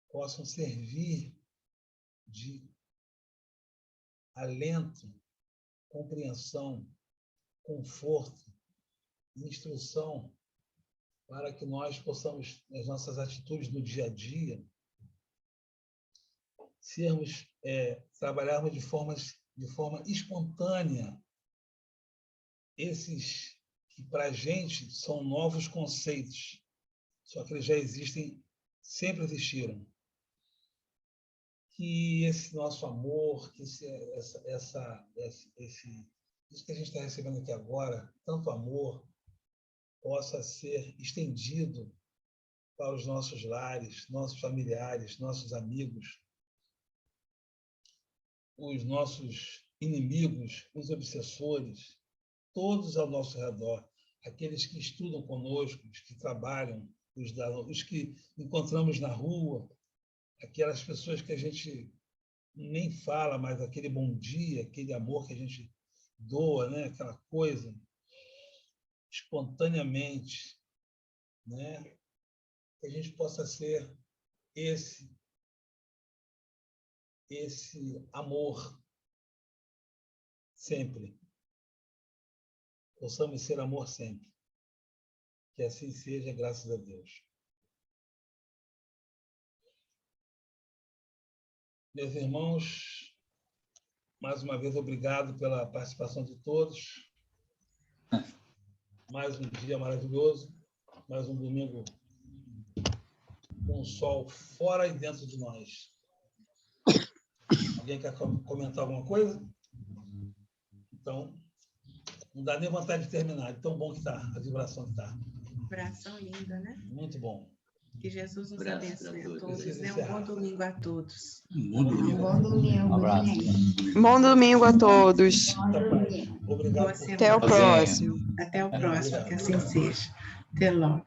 possam servir de alento, compreensão, conforto, instrução, para que nós possamos, nas nossas atitudes no dia a dia, trabalharmos de forma espontânea esses que, para a gente, são novos conceitos, só que eles já existem, sempre existiram. Que esse nosso amor, que isso que a gente está recebendo aqui agora, tanto amor, possa ser estendido para os nossos lares, nossos familiares, nossos amigos, os nossos inimigos, os obsessores, todos ao nosso redor, aqueles que estudam conosco, os que trabalham, os que encontramos na rua, aquelas pessoas que a gente nem fala, mas aquele bom dia, aquele amor que a gente doa, né? Aquela coisa, espontaneamente, né? Que a gente possa ser esse amor sempre. Possamos ser amor sempre. Que assim seja, graças a Deus. Meus irmãos, mais uma vez, obrigado pela participação de todos. Mais um dia maravilhoso, mais um domingo com o sol fora e dentro de nós. Alguém quer comentar alguma coisa? Então, não dá nem vontade de terminar, de tão bom que está, a vibração que está. Vibração linda, né? Muito bom. Que Jesus nos abençoe a todos. Um bom domingo a todos. Bom domingo. Bom domingo, Um abraço. gente. Bom domingo a todos. Obrigado. Boa semana. Até o próximo. Até o próximo, que assim seja. Até logo.